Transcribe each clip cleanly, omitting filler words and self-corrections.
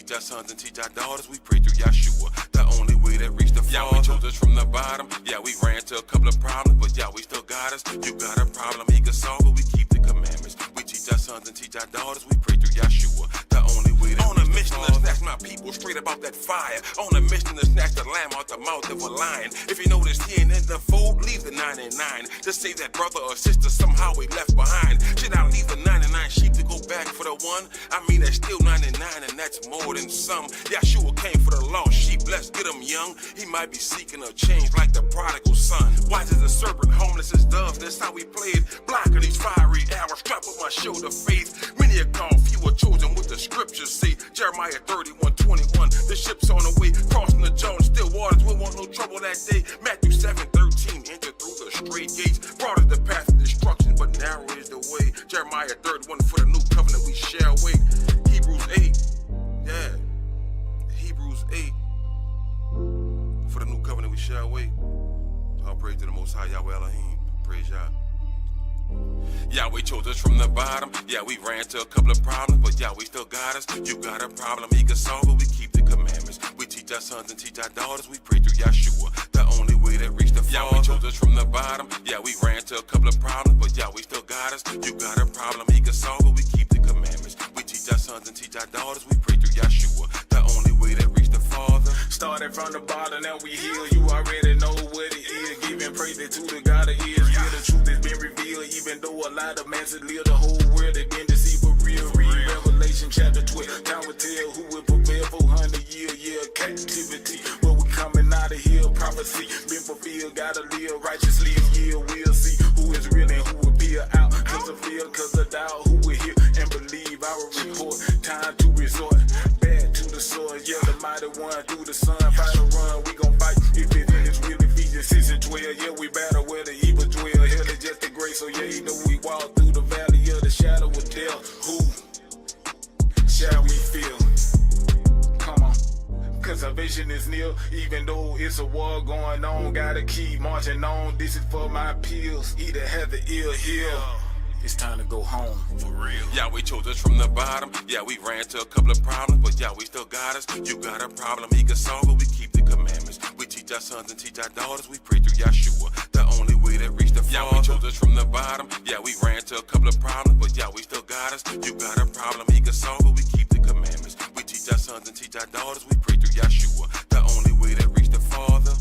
teach our sons and teach our daughters. We pray through Yeshua, the only way that reach the Father. Yeah, we chose us from the bottom. Yeah, we ran to a couple of problems, but yeah, we still got us. You got a problem, he can solve it. We keep the commandments. We teach our sons and teach our daughters. We pray through Yeshua, the only way that on a mission to snatch my people straight up out that fire. On a mission to snatch the lamb out the mouth of a lion. If you notice he ain't in the fold, leave the 99. Just say that brother or sister somehow we left behind. Should I leave the 99 sheep to go back for the one? I mean that's still 99 and that's more than some. Yeshua came for the lost sheep, let's get him young. He might be seeking a change like the prodigal son. Wise as a serpent, homeless as doves, that's how we played. Blocking these fiery arrows, strap on my shoulder faith. Many are called, few are chosen with the scriptures say. Jeremiah 31:21, the ship's on the way, crossing the Jordan, still waters, we want no trouble that day. Matthew 7:13, enter through the straight gates, broad is the path of destruction, but narrow is the way. Jeremiah 31, for the new covenant we shall wait. Hebrews 8, yeah, Hebrews 8, for the new covenant we shall wait. All praise to the Most High Yahweh Elohim, praise Yah. Yahweh chose us from the bottom. Yeah, we ran to a couple of problems, but Yahweh still got us. You got a problem, he can solve it. We keep the commandments. We teach our sons and teach our daughters. We pray through Yeshua, the only way that reach the Father. Yahweh chose us from the bottom. Yeah, we ran to a couple of problems, but Yahweh still got us. You got a problem, he can solve it. We keep the commandments. We teach our sons and teach our daughters. We pray through Yeshua, the only way that reach the Father. Started from the bottom, now we heal. You already know what it is. Giving praise to the God of Israel. Yeah, the truth has been revealed, even though a lot of men said live the whole world has been deceived for real. Read Revelation chapter 12. Time will tell who will prevail 400 year captivity. But we coming out of here, prophecy been fulfilled. Gotta live righteously, yeah, we'll see who is real and who will be out. Cause of fear, cause of doubt, who will hear and believe our report. Time to resort back to the sword. Yeah, the mighty one through the sun. Fight or run, we gon' fight. If it is really Ephesians 6:12. Yeah, we battle where the evil dwell. Hell is just a grace, so yeah, you know we walk through the valley of the shadow of death. Who shall we feel? Come on. Cause salvation is near, even though it's a war going on. Gotta keep marching on. This is for my pills. Either have the ill heal. It's time to go home, for real. Yahweh chose us from the bottom. Yeah, we ran to a couple of problems, but Yahweh still got us. You got a problem, he can solve it. We keep the commandments. We teach our sons and teach our daughters. We pray through Yeshua, the only way that reach the Father. Yahweh chose us from the bottom. Yeah, we ran to a couple of problems, but Yahweh still got us. You got a problem, he can solve it. We keep the commandments. We teach our sons and teach our daughters. We pray through Yeshua, the only way that reach the Father.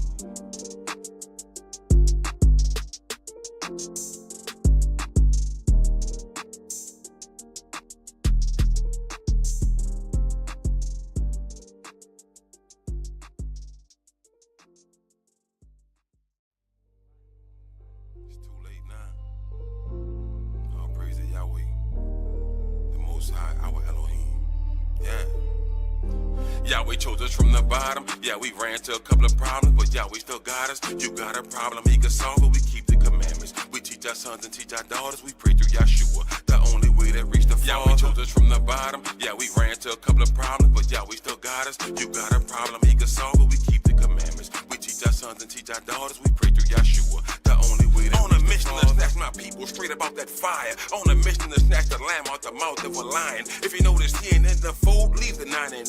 Yahweh chose us from the bottom. Yeah, we ran to a couple of problems, but Yahweh still got us. You got a problem, he can solve it. We keep the commandments. We teach our sons and teach our daughters. We pray through Yeshua, the only way that reach the Father. Yahweh chose us from the bottom. Yeah, we ran to a couple of problems, but Yahweh still got us. You got a problem, he can solve it. We keep the commandments. We teach our sons and teach our daughters. We pray through Yeshua, the only way that reach the Father. On a mission to snatch my people straight up out that fire. On a mission to snatch the lamb out the mouth of a lion. If you notice he ain't in the fold, leave the 99.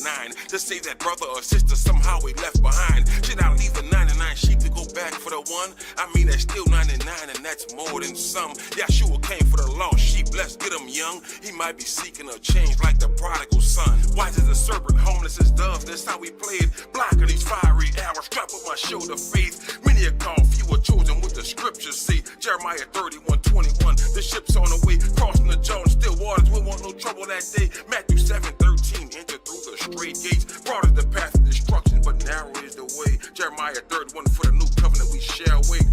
Just say that brother or sister somehow we left behind. Should I leave the 99 sheep to go back for the one? I mean that's still 99 and that's more than some. Yeshua came for the lost sheep, let's get him young. He might be seeking a change like the prodigal son. Wise as a serpent, homeless as doves, that's how we played. Blocking these fiery arrows, strap on my shoulder faith. Many are called, few are chosen with the scriptures say. Jeremiah 31:21, the ship's on the way, crossing the Jordan, still waters, we want no trouble that day. Matthew 7:13, enter through the straight gates, broad is the path of destruction, but narrow is the way. Jeremiah 31, for the new covenant we shall wait.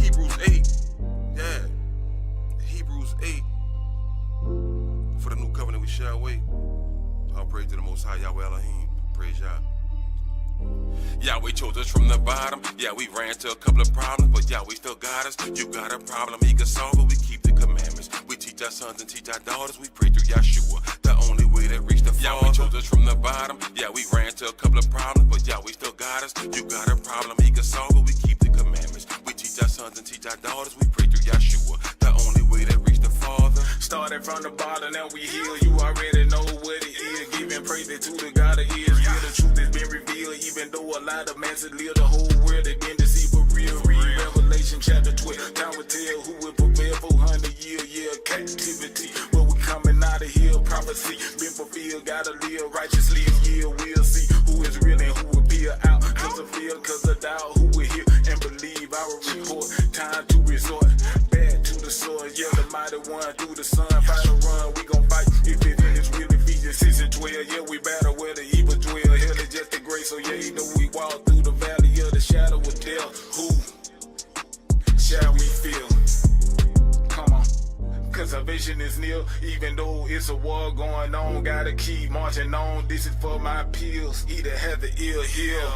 Hebrews 8, yeah, Hebrews 8, for the new covenant we shall wait. All praise to the Most High Yahweh Elohim, praise Yah. Yahweh chose us from the bottom. Yeah, we ran to a couple of problems, but Yahweh still got us. You got a problem, he can solve it. We keep the commandments. We teach our sons and teach our daughters. We pray through Yeshua, the only way that reach the Father. Yahweh chose us from the bottom. Yeah, we ran to a couple of problems, but Yahweh still got us. You got a problem, he can solve it. We keep the commandments. We teach our sons and teach our daughters. We pray through Yeshua, the only way that reach the Father. Started from the bottom, now we heal. You already know what it is. Giving praise to the God of Israel. lot of man that live the whole world, they been deceived for real. Read Revelation chapter 12. Time will tell who will prevail 400 year captivity. But we coming out of here, prophecy been fulfilled. Gotta live righteously, yeah, we'll see who is real and who will be out. Cause of fear, cause of doubt, who will hear and believe our report. Time to resort back to the sword. Yeah, the mighty one through the sun. Fight a run, we gon' fight. If it is really Ephesians 6 and 12. Yeah, we battle where the evil dwell. Hell is just a grace, so yeah, you know we walk through the valley of the shadow of death. Who shall we feel? Come on. Cause our vision is near, even though it's a war going on. Gotta keep marching on. This is for my pills. Either have the ill here.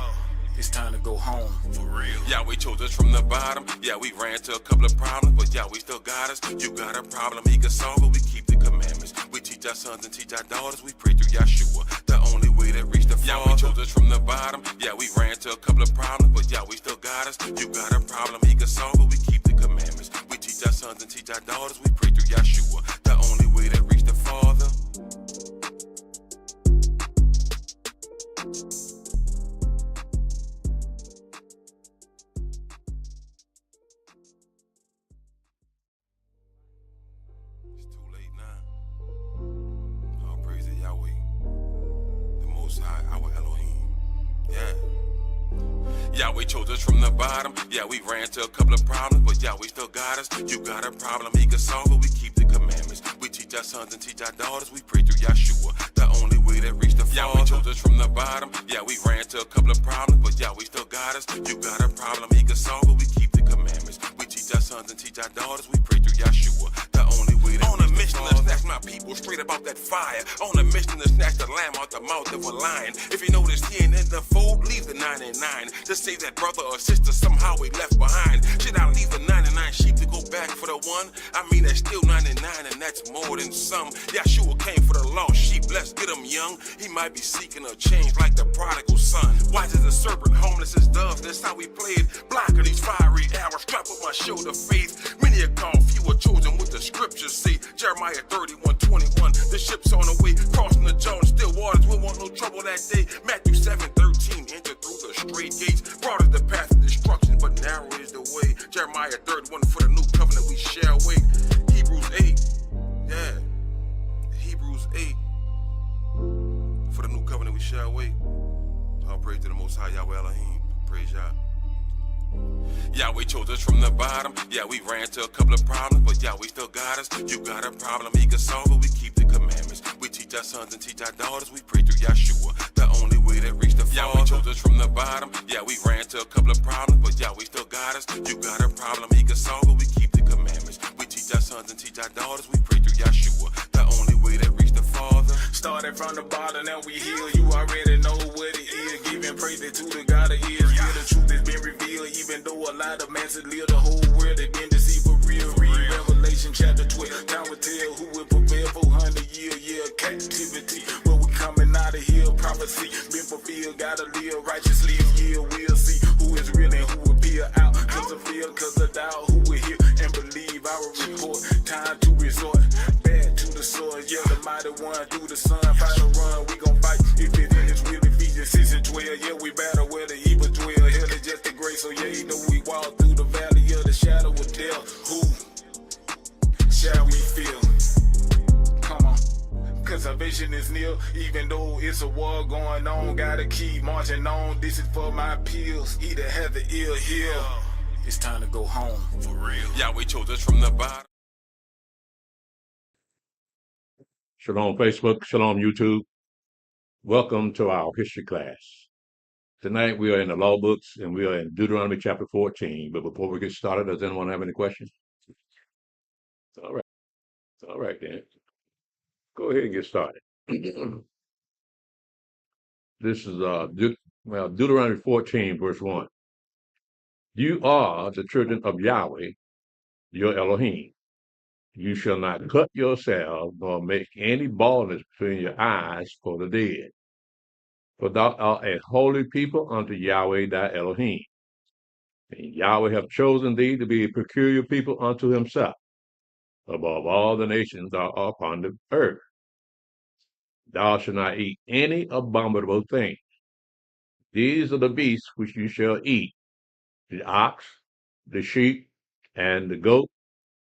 It's time to go home. For real. Yahweh chose us from the bottom. Yeah, we ran to a couple of problems, but Yahweh still got us. You got a problem, he can solve it. We keep the commandments. We teach our sons and teach our daughters. We pray through Yahshua, the only way to reach the Father. Yahweh chose us from the bottom. Yeah, we ran to a couple of problems, but Yahweh still got us. You got a problem, he can solve it. We keep the commandments. We teach our sons and teach our daughters. We pray through Yahshua, the only way to reach the Father. It's too late now. All praise to Yahweh, the Most High, our Elohim. Yeah. Yahweh chose us from the bottom. Yeah, we ran to a couple of problems, but Yahweh still got us. You got a problem, he can solve it. We keep the commandments. We teach our sons and teach our daughters. We pray through Yahshua, the only way to reach the Father. Yahweh chose us from the bottom. Yeah, we ran to a couple of problems, but Yahweh still got us. You got a problem, he can solve it. We keep the commandments. We teach our sons and teach our daughters. We pray through Yahshua, the only way to reach the Father. On a mission to snatch my people straight about that fire. On a mission to snatch the lamb out the mouth of a lion. If you notice he ain't in the fold, leave the 99. Just say that brother or sister somehow we left behind. Should I leave the 99 sheep to go back for the one? I mean, that's still 99 and that's more than some. Yahshua came for the lost sheep. Let's get him young. He might be seeking a change like the prodigal son. Wise as a serpent, homeless as doves. That's how we played. Blocking these fiery arrows. Strap on my shoulder faith. Many are called, few are chosen. What the scriptures say. Jeremiah 31:21. The ship's on the way. Crossing the Jordan, still waters. We want no trouble that day. Matthew 7:13. Enter through the straight gates. Broad is the path of destruction, but narrow is the way. Jeremiah 31. For the new covenant we shall wait. Hebrews 8. Yeah. Hebrews 8. For the new covenant we shall wait. All praise to the Most High Yahweh Elohim. Praise Yah. Yahweh chose us from the bottom. Yeah, we ran to a couple of problems, but Yahweh still got us. You got a problem, he can solve it. We keep the commandments. We teach our sons and teach our daughters. We pray through Yahshua, the only way to reach the Father. Yahweh chose us from the bottom. Yeah, we ran to a couple of problems, but Yahweh still got us. You got a problem, he can solve it. We keep the commandments. We teach our sons and teach our daughters. We pray through Yahshua, the only way to reach the Father. Started from the bottom, now we heal. You already know what it is. Giving praise to the God of Israel. The truth has been revealed, even though a lot of man that live the whole world, they been deceived for real. Read Revelation chapter 12. Time will tell who will prevail 400 year captivity. But we coming out of here, prophecy been fulfilled. Gotta live righteously, yeah, we'll see who is real and who will be out. Cause of fear, cause of doubt, who will hear and believe our report. Time to resort back to the sword. Yeah, the mighty one through the sun. Fight a run, we gon' fight. If it is really Ephesians 6 and 12. Yeah, we battle where the evil dwell. Hell is just a grace, so yeah, you know we walk through the valley of the shadow of death. Who shall we feel? Come on. Cause our vision is near, even though it's a war going on. Gotta keep marching on. This is for my pills. Either have the ill here. It's time to go home. For real. Yahweh chose us from the bottom. Shalom Facebook, Shalom YouTube. Welcome to our history class. Tonight we are in the law books and we are in Deuteronomy chapter 14. But before we get started, does anyone have any questions? All right then. Go ahead and get started. This is Deuteronomy 14 verse 1. You are the children of Yahweh, your Elohim. You shall not cut yourself nor make any baldness between your eyes for the dead. For thou art a holy people unto Yahweh thy Elohim. And Yahweh hath chosen thee to be a peculiar people unto himself, above all the nations that are upon the earth. Thou shalt not eat any abominable thing. These are the beasts which you shall eat: the ox, the sheep, and the goat,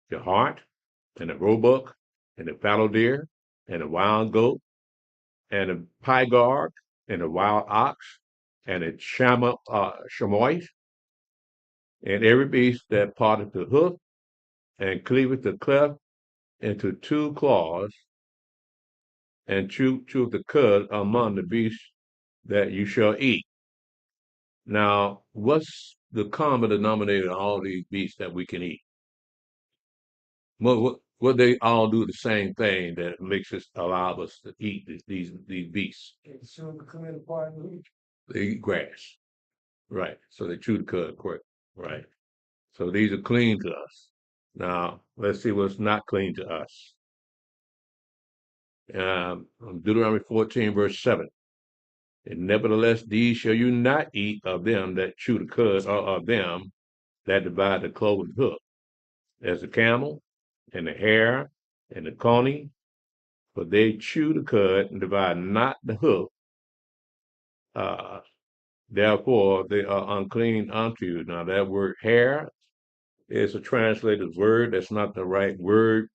the hart, and the roebuck, and the fallow deer, and the wild goat, and the pygarg, and the wild ox, and the chamois, and every beast that parteth the hoof, and cleaveth the cleft into two claws, and chew the cud among the beasts that you shall eat. Now, what's the common denominator of all these beasts that we can eat? What they all do the same thing that makes us allow us to eat these beasts. They eat grass, right? So they chew the cud quick, right? So these are clean to us. Now let's see what's not clean to us. Deuteronomy 14, verse 7. And nevertheless, these shall you not eat of them that chew the cud, or of them that divide the cloven hoof, as the camel, and the hare, and the coney, for they chew the cud and divide not the hoof. Therefore, they are unclean unto you. Now, that word hare is a translated word. That's not the right word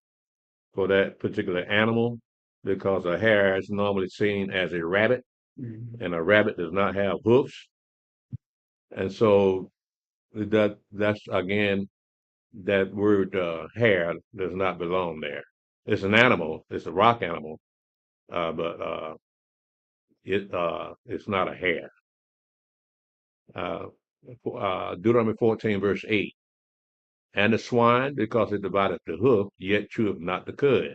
for that particular animal, because a hare is normally seen as a rabbit, and a rabbit does not have hoofs. And so that's again, that word hare does not belong there. It's an animal. It's a rock animal, but it's not a hare. Deuteronomy 14, verse 8. And the swine, because it divideth the hoof, yet cheweth not the cud.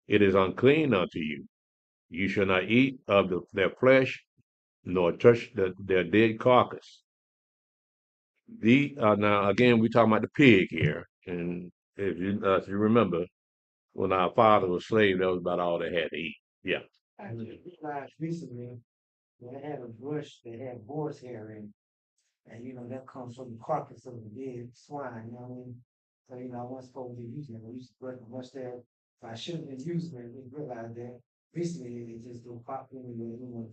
It is unclean unto you. You shall not eat of their flesh, nor touch their dead carcass. Now again, we're talking about the pig here, and if you remember, when our father was slave, that was about all they had to eat. Yeah. I just realized recently they had a brush that had boar's hair in it. And that comes from the carcass of the dead swine, you know what I mean? So, I wasn't supposed to be using it. We used to brush the brush there. So I shouldn't have been using it. I didn't realize that. Recently they just do pop in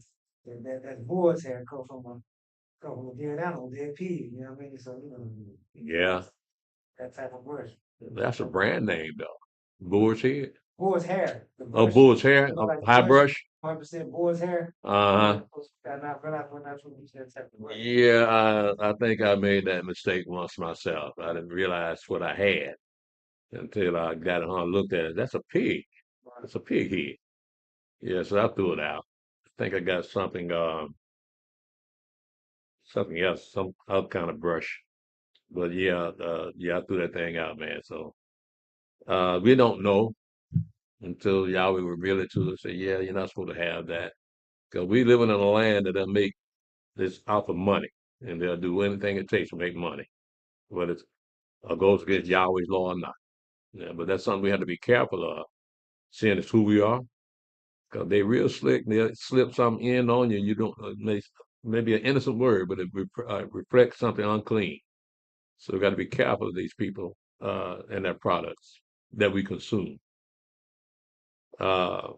that boar's hair come from a dead animal, dead pig, you know what I mean? So, Yeah, that type of brush. that's a brand name though. Boar's head. Boar's hair. The Oh, brush, bull's hair. like High brush. 100% boar's hair. Uh huh. I not realize we're not supposed to use that type of brush. Yeah, I think I made that mistake once myself. I didn't realize what I had until I got it home and looked at it. That's a pig. It's a pig head. Yeah, so I threw it out. I think I got something else, some other kind of brush. But yeah, I threw that thing out, man. So we don't know until Yahweh reveal it to us. Say, yeah, you're not supposed to have that, because we living in a land that make this off of money, and they'll do anything it takes to make money, whether it goes against Yahweh's law or not. Yeah, but that's something we have to be careful of, seeing it's who we are, because they real slick. They'll slip something in on you. You don't maybe an innocent word, but it reflects something unclean. So we got to be careful of these people and their products that we consume. Uh,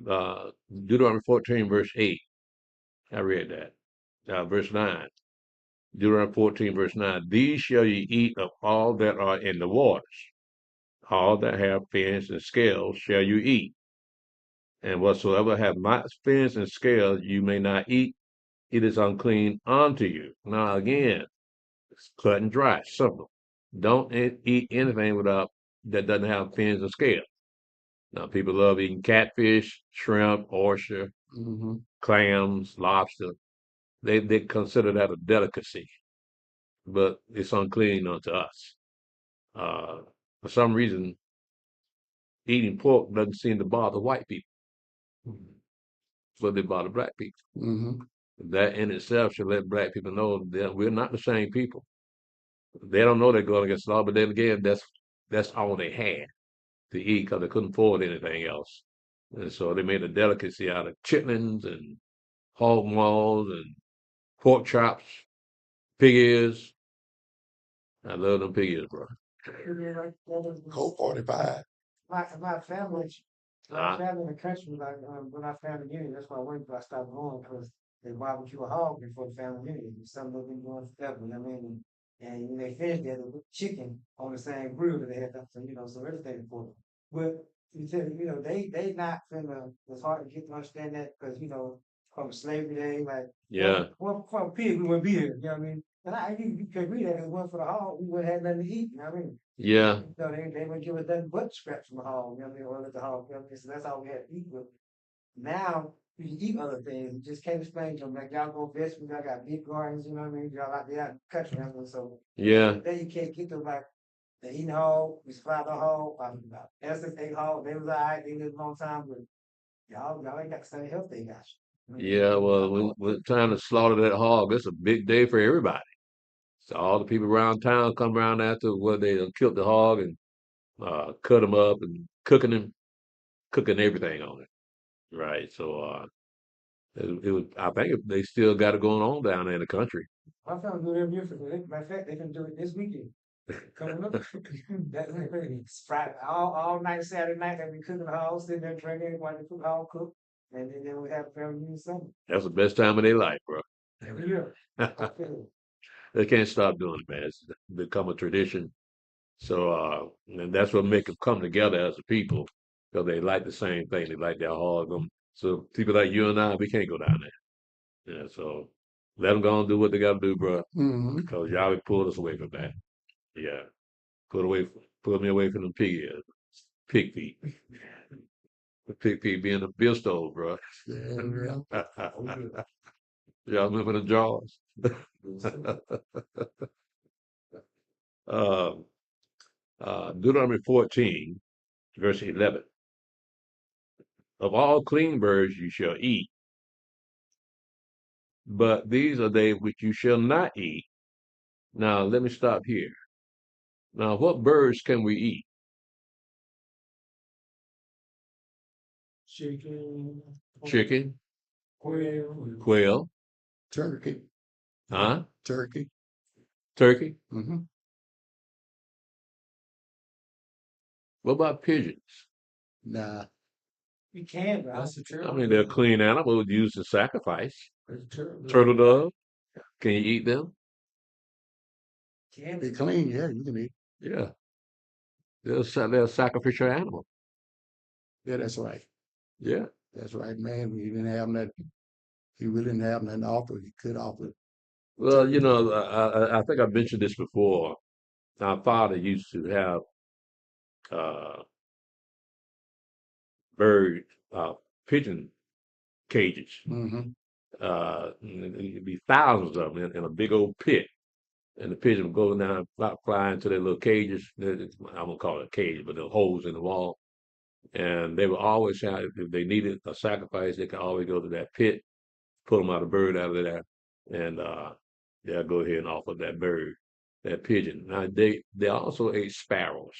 Deuteronomy 14, verse 8. I read that. Verse 9. Deuteronomy 14, verse 9. These shall ye eat of all that are in the waters. All that have fins and scales shall you eat. And whatsoever have not fins and scales you may not eat. It is unclean unto you. Now again, it's cut and dry, simple. Don't eat anything that doesn't have fins and scales. Now people love eating catfish, shrimp, oyster, clams, lobster. They consider that a delicacy, but it's unclean unto us. For some reason, eating pork doesn't seem to bother white people, but they bother black people. That in itself should let black people know that we're not the same people. They don't know they're going against the law, but then again, that's all they had to eat, because they couldn't afford anything else. And so they made a delicacy out of chitlins and hog maws and pork chops, pig ears. I love them pig ears, bro. Colt 45. My family in the country, like when I found the union, that's why I stopped going, because they barbecue a hog before the family reunion. It's something they've been doing forever, you know what I mean? And when they finished that, they put chicken on the same grill that they had, so, so everything for them. But you tell me, they not finna, it's hard to get to understand that, because, from slavery day, like, Yeah. well, from a pig, we wouldn't be here, you know what I mean? And you can agree that if it wasn't for the hog, we wouldn't have nothing to eat, you know what I mean? Yeah. They would give us nothing but scraps from the hog, you know what I mean, or let the hog, you know what I mean? So that's all we had to eat with. Now, you can eat other things, you just can't explain to them, like, y'all go vegetables, y'all got big gardens, you know what I mean? Y'all out there out in the country, you know what I mean? So, Yeah. then you can't get them like, the eating hog, we survived the hog, Essex ate hog, they was all right, they lived a long time, but y'all ain't got the same health they got. Yeah. Well, when time to slaughter that hog, it's a big day for everybody. So all the people around town come around after where they done killed the hog and cut them up and cooking everything on it. Right. So it was. I think they still got it going on down there in the country. My family do it every year for me. Matter of fact, they can do it this weekend. Coming up, it's Friday, all night Saturday night. They be cooking the hog, sitting there drinking while they cook the hog cook, and then we have family reunion Sunday That's the best time of their life, bro. every year. They can't stop doing it, man. It's become a tradition. So, and that's what make them come together as a people, because they like the same thing. They like their hog. So people like you and I, we can't go down there. Yeah. So let them go and do what they got to do, bro. Because y'all pulled us away from that. Yeah. Pull me away from them pig feet. The pig feet being a beer stove, bro. Y'all remember the jaws? uh, Deuteronomy 14, verse 11. Of all clean birds you shall eat, but these are they which you shall not eat. Now, let me stop here. Now, what birds can we eat? Chicken, Chicken, quail, quail, Turkey. huh? Turkey. Turkey. Mm-hmm. What about pigeons? Nah, you can, but that's a I turtle. mean, they're clean animals used to sacrifice. That's a turtle. Turtle dove, can you eat them? can They clean, yeah, you can eat. Yeah, they're a sacrificial animal. Yeah, that's right. Yeah. That's right, man. He didn't have nothing. He really didn't have nothing to offer. He could offer. Well, I think I mentioned this before. Our father used to have uh, bird, pigeon cages. Mm-hmm. It'd be thousands of them in a big old pit. And the pigeon would go down, fly into their little cages. I won't call it a cage, but the holes in the wall. And they would always have, if they needed a sacrifice, they could always go to that pit, pull them out a bird out of there, and they'll go ahead and offer that bird, that pigeon. Now they also ate sparrows.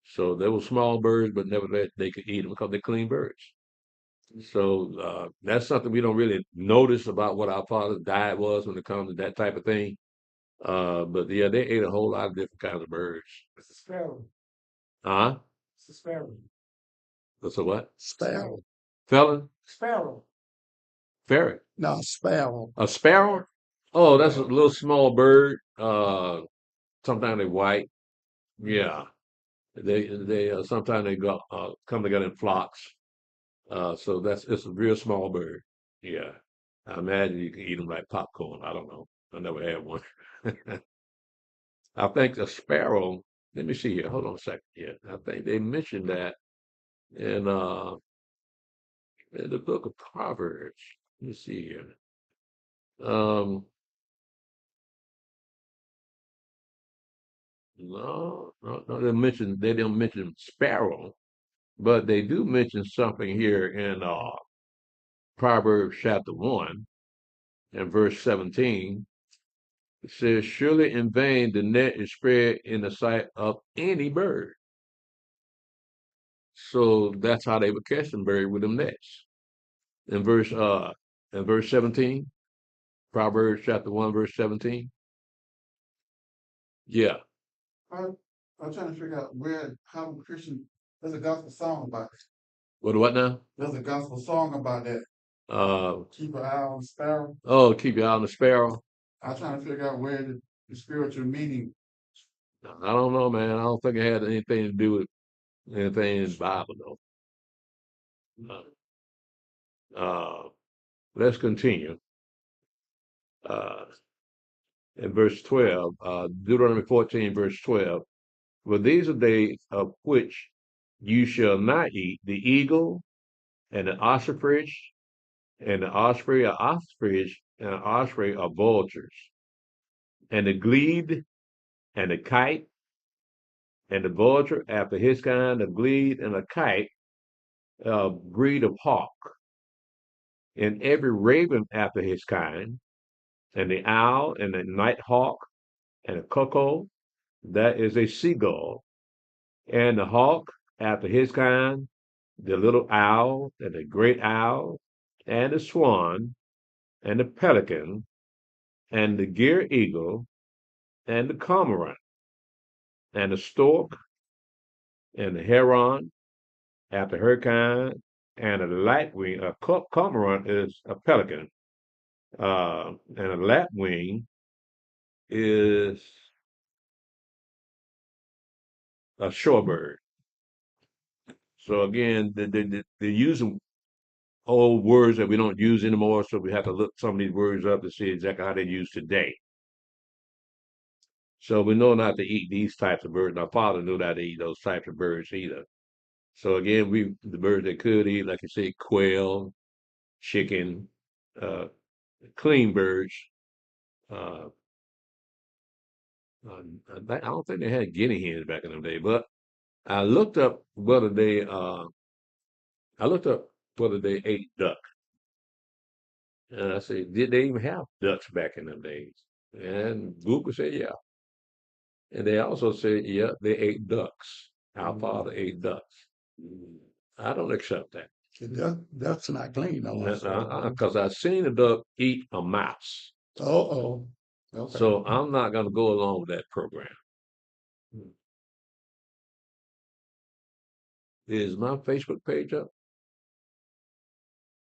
So they were small birds, but nevertheless they could eat them because they're clean birds. So that's something we don't really notice about what our father's diet was when it comes to that type of thing. But yeah, they ate a whole lot of different kinds of birds. It's a sparrow. Huh? It's a sparrow. That's a what? Sparrow. Felon? Sparrow. Ferret? No, sparrow. A sparrow? Oh, that's a little small bird. Sometimes they're white. Yeah. They sometimes they go come together in flocks. So it's a real small bird. Yeah. I imagine you can eat them like popcorn. I don't know. I never had one. I think the sparrow, let me see here. Hold on a second. Yeah. I think they mentioned that in the book of Proverbs. Let me see here. No, they don't mention sparrow, but they do mention something here in Proverbs chapter 1 and verse 17. It says, surely in vain the net is spread in the sight of any bird. So that's how they would catch them bird with them nets. In verse 17, Proverbs chapter 1, verse 17. Yeah. I'm trying to figure out how Christian, there's a gospel song about it. What now? There's a gospel song about that. Keep an eye on the sparrow. Oh, keep your eye on the sparrow. I was trying to figure out where the spiritual meaning. I don't know, man. I don't think it had anything to do with anything in the Bible, though. Let's continue. In verse 12, Deuteronomy 14, verse 12. For these are days of which you shall not eat the eagle and the ostrich and the osprey are ostrich and the osprey are vultures and the glede and the kite and the vulture after his kind, the glede and the kite, breed of hawk, and every raven after his kind, and the owl and the night hawk and the cuckoo, that is a seagull, and the hawk after his kind, the little owl and the great owl, and the swan, and the pelican, and the gier eagle, and the cormorant, and the stork, and the heron after her kind, and a lapwing. A cormorant is a pelican, and a lapwing is a shorebird. So again, they're using old words that we don't use anymore, so we have to look some of these words up to see exactly how they're used today. So we know not to eat these types of birds. My father knew not to eat those types of birds either. So again, the birds that could eat, like I say, quail, chicken, uh, clean birds. Uh, I don't think they had guinea hens back in the day, but I looked up whether they ate duck, and I said, did they even have ducks back in them days? And Google said, yeah. And they also said, yeah, they ate ducks. Our father ate ducks. I don't accept that. That's not clean, no. Because I've seen a duck eat a mouse. Oh. Okay. So I'm not going to go along with that program. Is my Facebook page up?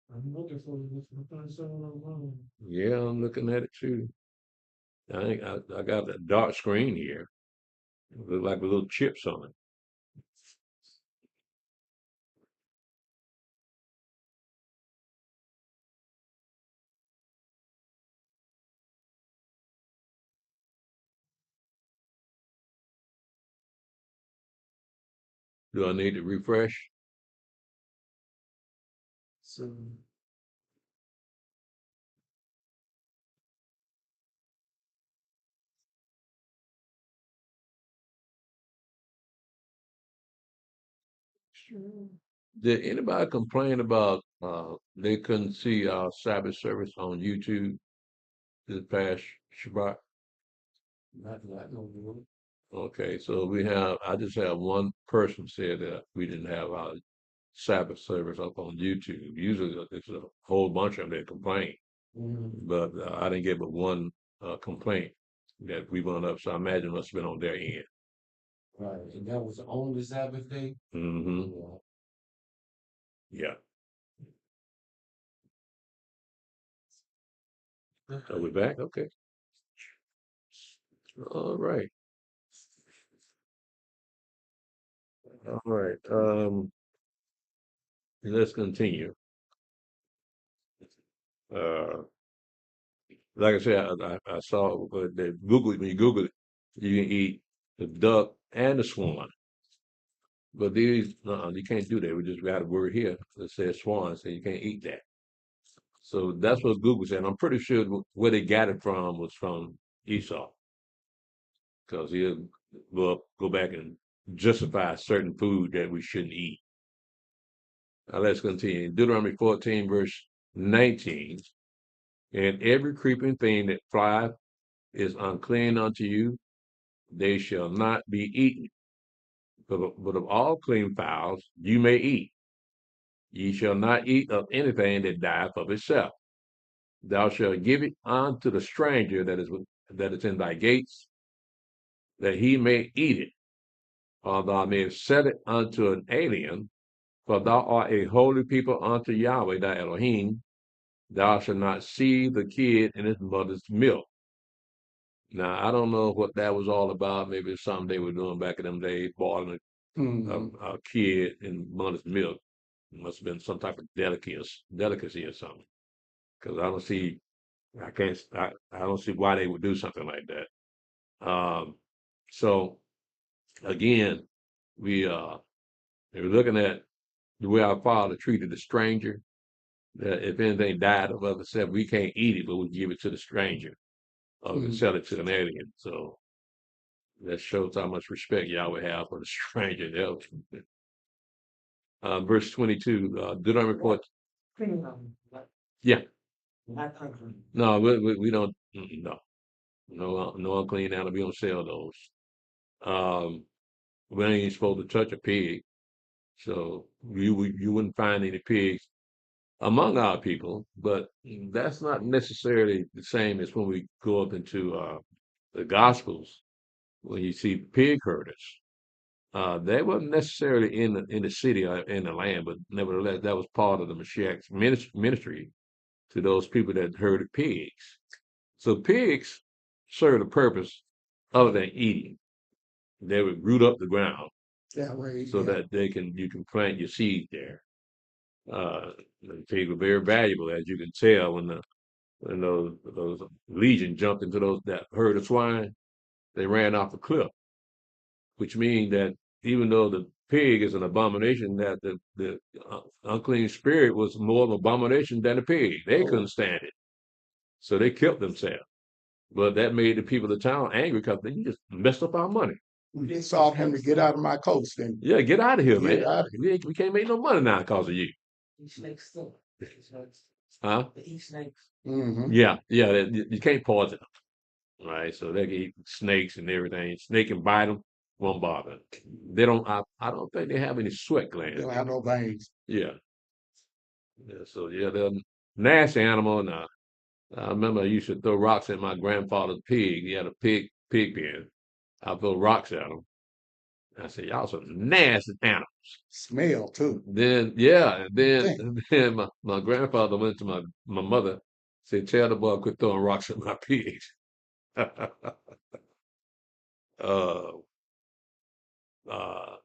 I'm looking for it. Yeah, I'm looking at it too. I think I got a dark screen here. It look like little chips on it. Do I need to refresh? So, sure. Did anybody complain about they couldn't see our Sabbath service on YouTube this past Shabbat? Not no good. Okay, so I just have one person said that we didn't have our Sabbath service up on YouTube. Usually it's a whole bunch of them that complain, but I didn't get but one complaint that we went up. So I imagine it must have been on their end. Right. And that was on the Sabbath day? Mm-hmm. Yeah. So we're back? Okay. All right. All right. Let's continue. Uh, like I said, I saw that Google, when you Google it, you can eat the duck and the swan. But these, you can't do that. We just got a word here that says swan, so you can't eat that. So that's what Google said. I'm pretty sure where they got it from was from Esau, because he'll go back and justify certain food that we shouldn't eat. Now let's continue. Deuteronomy 14, verse 19. And every creeping thing that flieth is unclean unto you, they shall not be eaten. But of all clean fowls you may eat. Ye shall not eat of anything that dieth of itself. Thou shalt give it unto the stranger that is in thy gates, that he may eat it, or thou mayest set it unto an alien, for thou art a holy people unto Yahweh thy Elohim. thou shalt not see the kid in his mother's milk. Now, I don't know what that was all about. Maybe it's something they were doing back in them days, boiling Hmm. a kid in mother's milk. It must have been some type of delicacy or something. Because I don't see, I don't see why they would do something like that. So again, we're looking at the way our Father treated the stranger. That if anything died of us, except we can't eat it, but we give it to the stranger or we Hmm. sell it to an alien. So that shows how much respect Yahweh have for the stranger. Verse 22, Deuteronomy 4. Clean them, but Yeah, not unclean. no, we don't, no, no unclean animal. We don't sell those. Um, we ain't even supposed to touch a pig. So you wouldn't find any pigs among our people, but that's not necessarily the same as when we go up into the Gospels, when you see pig herders. They weren't necessarily in the city or in the land, but nevertheless, that was part of the Mashiach's ministry to those people that herded pigs. So pigs serve a purpose other than eating. They would root up the ground That way, so yeah. that you can plant your seed there. The pigs were very valuable, as you can tell when those legion jumped into that herd of swine. They ran off a cliff, which means that even though the pig is an abomination, that the unclean spirit was more of an abomination than the pig. They Oh, couldn't stand it, so they killed themselves. But that made the people of the town angry because they just messed up our money. we just sought him to get out of my coast and Yeah, get out of here, get man. out. We can't make no money now because of you. Eat snakes still. Huh? They eat snakes. Mm-hmm. Yeah, yeah. You can't poison them, right? So they can eat snakes and everything. Snake can bite them, won't bother them. They don't. I don't think they have any sweat They glands. don't have no veins. Yeah. Yeah. So yeah, they're a nasty animal. And I remember I used to throw rocks at my grandfather's pig. He had a pig pen. I throw rocks at him. I said, y'all some nasty animals. Smell too. Then yeah, and then Think. and then my grandfather went to my mother, said, tell the boy quit throwing rocks at my pigs. uh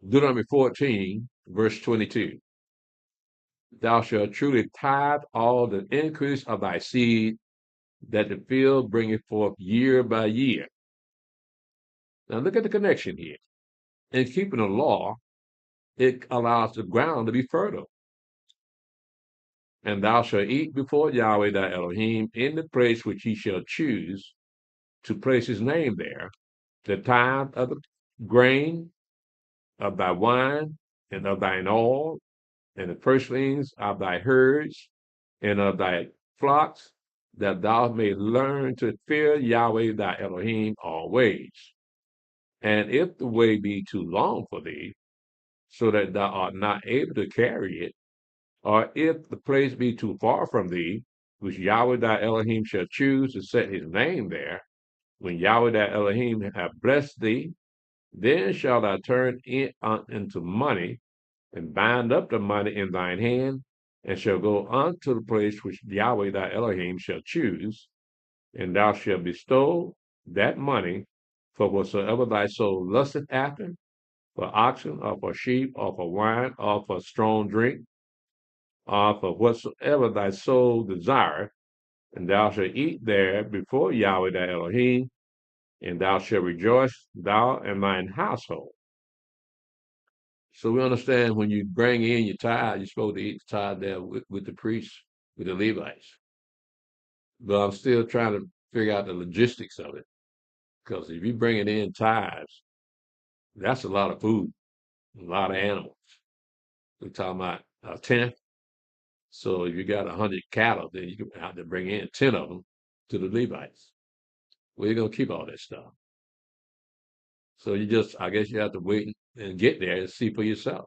Deuteronomy 14, verse 22. Thou shalt truly tithe all the increase of thy seed that the field bringeth forth year by year. Now look at the connection here. In keeping the law, it allows the ground to be fertile. And thou shalt eat before Yahweh thy Elohim in the place which he shall choose to place his name there, the tithe of the grain, of thy wine, and of thine oil, and the firstlings of thy herds, and of thy flocks, that thou may learn to fear Yahweh thy Elohim always. And if the way be too long for thee, so that thou art not able to carry it, or if the place be too far from thee, which Yahweh thy Elohim shall choose to set his name there, when Yahweh thy Elohim have blessed thee, then shalt thou turn it into money, and bind up the money in thine hand, and shall go unto the place which Yahweh thy Elohim shall choose, and thou shalt bestow that money for whatsoever thy soul lusteth after, for oxen, or for sheep, or for wine, or for strong drink, or for whatsoever thy soul desireth, and thou shalt eat there before Yahweh thy Elohim, and thou shalt rejoice, thou and thine household. So we understand when you bring in your tithe, you're supposed to eat the tithe there with the priests, with the Levites. But I'm still trying to figure out the logistics of it. Because if you bring it in tithes, that's a lot of food, a lot of animals. We're talking about a tenth. So if you got 100 cattle, then you can have to bring in 10 of them to the Levites. Where you gonna keep all that stuff? So I guess you have to wait and get there and see for yourself.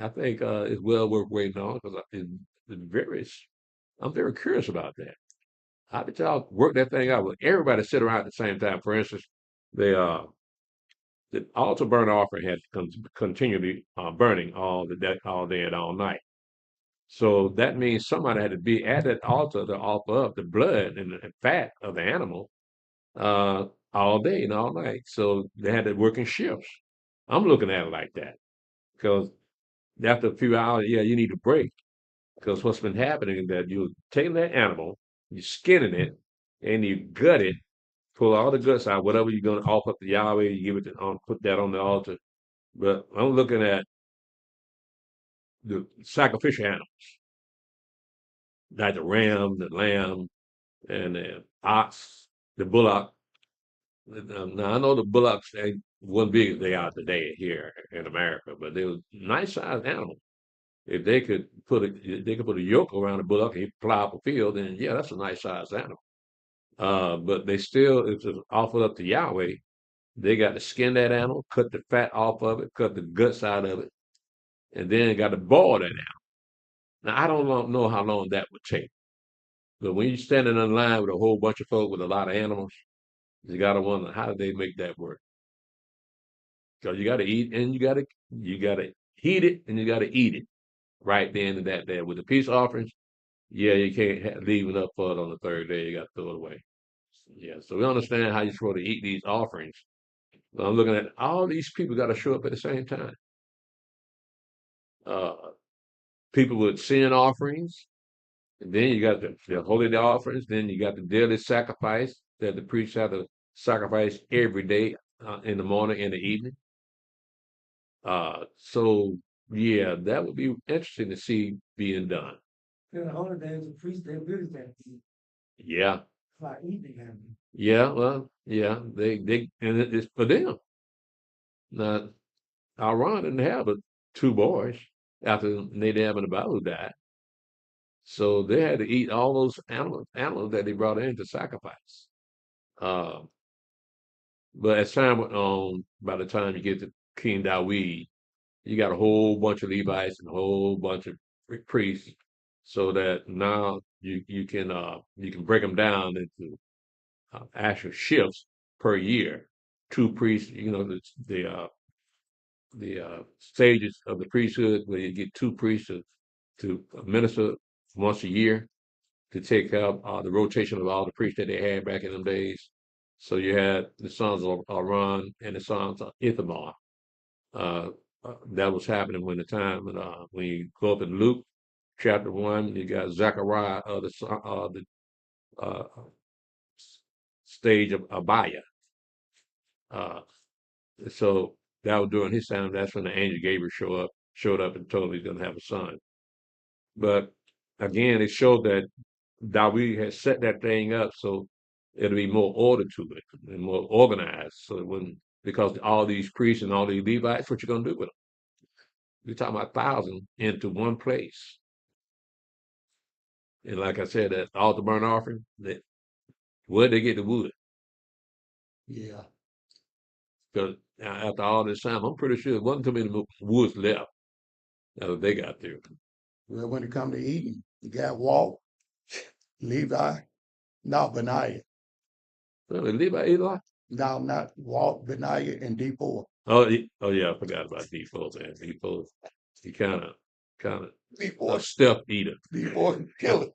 I think it's well worth waiting on because I'm very curious about that. How did y'all work that thing out? With everybody sit around at the same time. For instance, the altar burnt offering had continually burning all day and all night. So that means somebody had to be at that altar to offer up the blood and the fat of the animal all day and all night. So they had to work in shifts. I'm looking at it like that because after a few hours, yeah, you need a break because what's been happening is that you're taking that animal, you're skinning it, and you gut it, pull all the guts out, whatever you're going to offer up to Yahweh, you give it to, put that on the altar. But I'm looking at the sacrificial animal, like the ram, the lamb, and the ox, the bullock. Now I know the bullocks ain't wasn't big as they are today here in America, but they were nice sized animals. If they could put a yoke around the bullock and he plow up a field, then yeah, that's a nice sized animal. But they still, if it's offered up to Yahweh, they got to skin that animal, cut the fat off of it, cut the guts out of it, and then got to boil that animal. Now I don't know how long that would take, but when you're standing in line with a whole bunch of folk with a lot of animals, you got to wonder how did they make that work? Because you got to eat and you got to heat it and you got to eat it right then and that day with the peace offerings. Yeah, you can't leave enough for it on the third day. You got to throw it away. Yeah, so we understand how you're supposed to eat these offerings. But I'm looking at all these people got to show up at the same time. Uh, People with sin offerings, and then you got the holy day offerings. Then you got the daily sacrifice that the priests have to sacrifice every day in the morning and the evening. So yeah, that would be interesting to see being done. In the holidays, the priests, they really can't eat. Yeah, It's like eating them. yeah, well, yeah, they and it's for them. Now, Aaron didn't have but two boys after Nadab and Abihu died, so they had to eat all those animals that they brought in to sacrifice. Uh, but as time went on, by the time you get to King Dawid, you got a whole bunch of Levites and a whole bunch of priests, so that now you can break them down into actual shifts per year. Two priests, the stages of the priesthood where you get two priests to minister once a year to take care of the rotation of all the priests that they had back in them days. So you had the sons of Aaron and the sons of Ithamar. That was happening when you go up in Luke chapter 1, you got Zechariah of the uh, stage of Abiah. Uh, so that was during his time. That's when the angel Gabriel showed up and told him he's going to have a son. But again, it showed that David had set that thing up so it'll be more order to it and more organized. So it wouldn't, because all these priests and all these Levites, what you going to do with them? We're talking about thousands into one place. And like I said, that altar burnt offering, where'd they get the wood? Yeah. Because after all this time, I'm pretty sure there wasn't too many woods left after they got there. Well, when it come to eating, you got Walt, Levi, no, Benaiah. Well, did Levi eat a lot? No, not Walt, Benaiah, and D4. Oh yeah, I forgot about D4, man. D4, he kind of a D4, stealth eater. D4 can kill it.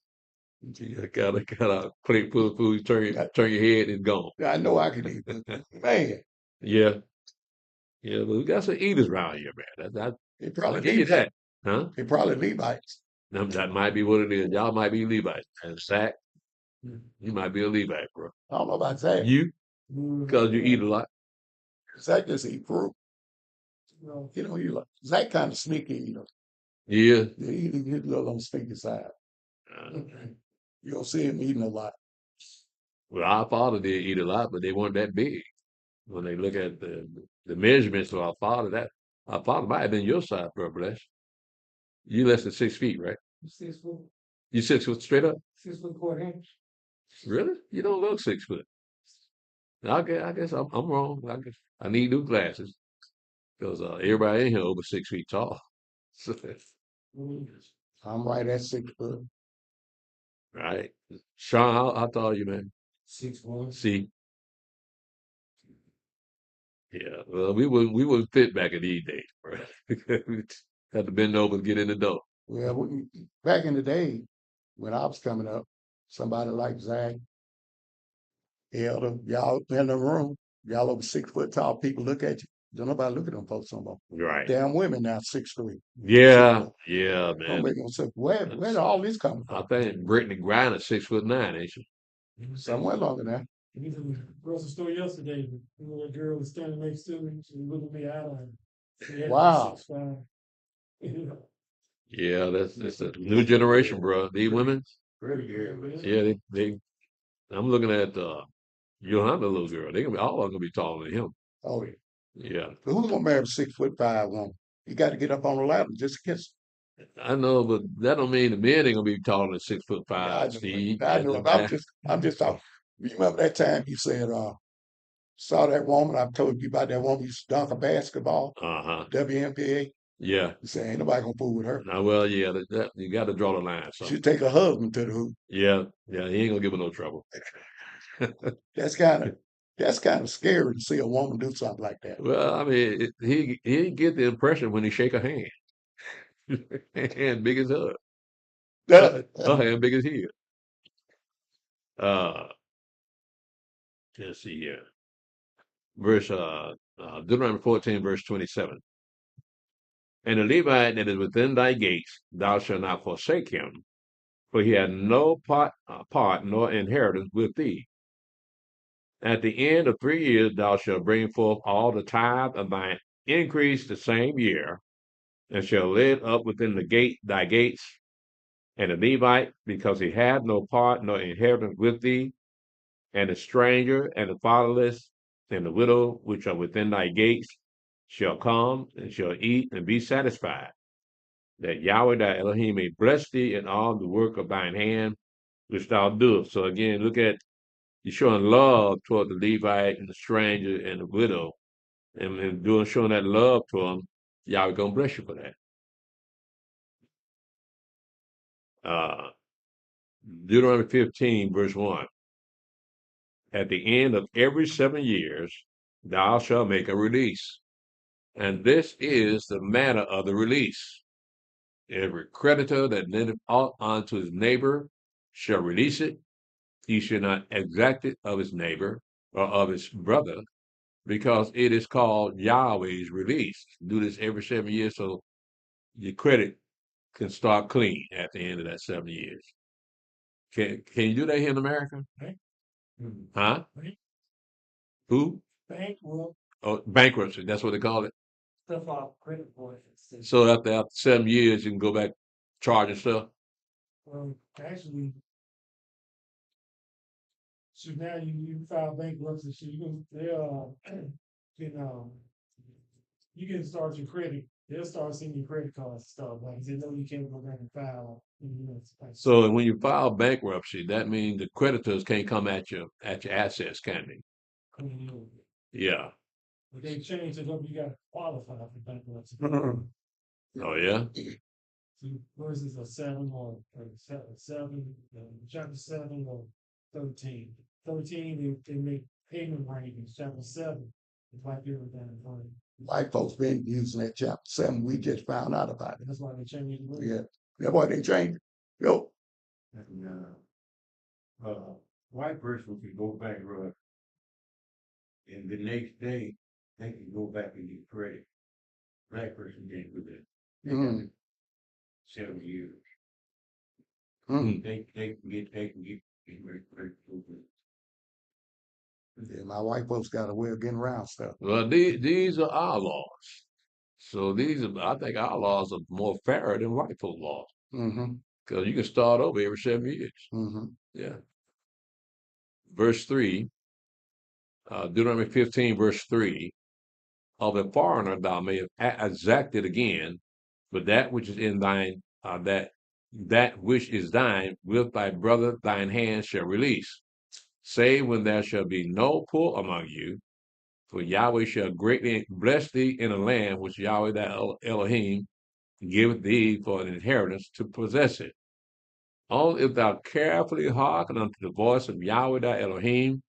You kind of plate full of food, turn your head and gone. I know I can eat it. Man, Yeah, yeah, but we got some eaters around here, man. they I'll probably give you that, huh? They probably Levites. That might be what it is. Y'all might be Levites. And Zach, you might be a Levite, bro. I don't know about Zach. You, because you eat a lot. Zach just eat fruit. No. You like Zach kind of sneaky, Yeah. He's a little on the sneaky side. You don't see him eating a lot. Well, our father did eat a lot, but they weren't that big. When they look at the measurements of our father might have been your size, bro, bless. You less than 6 feet, right? 6 foot, You 6 foot straight up? 6'4" Really? You don't look 6 foot. I guess I'm wrong. I need new glasses because everybody in here over 6 feet tall. I'm right at 6 foot. Right. Sean, how tall are you, man? 6'1". See, yeah. Well, we wouldn't fit back in these days, bro. We had to bend over and get in the door. Well, back in the day, when I was coming up, somebody like Zach, Elder, y'all in the room, y'all over 6 foot tall, people look at you. Don't nobody look at them folks no more. Right. Damn women now 6'3". Yeah, yeah, Don't man. make no sense. Where did all this come I from? think Brittany Griner 6'9", ain't she? Somewhere longer now. We was in the grocery store yesterday. That girl was standing next to me. She was looking me out on. She had to be Wow. 6'5". Yeah, that's a new generation, bro. These women, Pretty good. yeah, they. I'm looking at Johanna, little girl. They gonna be all of them gonna be taller than him. Oh, yeah. Yeah, But who's gonna marry a 6'5" woman? You got to get up on the ladder just to kiss I know, but that don't mean the men ain't gonna be taller than her. Yeah, 6'5", Steve. I know. I'm just talking. You remember that time you said, saw that woman? I told you about that woman who used to dunk a basketball, Uh-huh. WNBA. Yeah. You say ain't nobody gonna fool with her. Now, well, yeah, that you got to draw the line. So, She'd take her husband to the hoop. yeah, he ain't gonna give her no trouble. That's kind of scary to see a woman do something like that. Well, I mean, he get the impression when he shake her hand. Hand big as her. Her hand big as his. Uh, let's see here. Verse Deuteronomy 14, verse 27. And the Levite that is within thy gates, thou shalt not forsake him, for he had no part nor inheritance with thee. At the end of 3 years thou shalt bring forth all the tithe of thine increase the same year, and shall lay it up within thy gates. And the Levite, because he had no part nor inheritance with thee, and the stranger and the fatherless and the widow which are within thy gates, shall come and shall eat and be satisfied, that Yahweh thy Elohim may bless thee in all the work of thine hand, which thou doest. So again, look at you showing love toward the Levite and the stranger and the widow, and showing that love to them. Yahweh gonna bless you for that. Uh, Deuteronomy 15, verse 1. At the end of every 7 years, thou shalt make a release. And this is the manner of the release. Every creditor that lendeth aught unto his neighbor shall release it. He shall not exact it of his neighbor or of his brother, because it is called Yahweh's release. Do this every 7 years so your credit can start clean at the end of that 7 years. Can you do that here in America? Right. Huh? Right. Who? Bankrupt Oh, bankruptcy. That's what they call it. stuff off credit for it. So after 7 years, you can go back charging stuff. Actually, so now you file bankruptcy, so you can start your credit. They'll start seeing your credit cards and stuff like they know you can't go back and file. So when you file bankruptcy, that means the creditors can't come at your assets, can they? Yeah. But they changed it up. You got to qualify for bankruptcy. Oh yeah. So versus a 7 or chapter 7 or 13. 13 they make payment ranges. Chapter 7 it's like everything. White folks been using that chapter 7. We just found out about it. That's why they changed the rules. Yeah. That's why they changed it. Yo. And white person can go bankrupt, and the next day they can go back and get credit. Black person can't do that. They got it 7 years. They can get credit. Yeah, my white folks got a way of getting around stuff. Well, these are our laws. So I think our laws are more fairer than white folk laws. Because you can start over every 7 years. Yeah. Verse 3, Deuteronomy 15, verse 3, of a foreigner thou mayest exact it again, but that which is in thine, that which is thine with thy brother thine hand shall release, save when there shall be no poor among you, for Yahweh shall greatly bless thee in a land which Yahweh thy Elohim giveth thee for an inheritance to possess it. Only if thou carefully hearken unto the voice of Yahweh thy Elohim,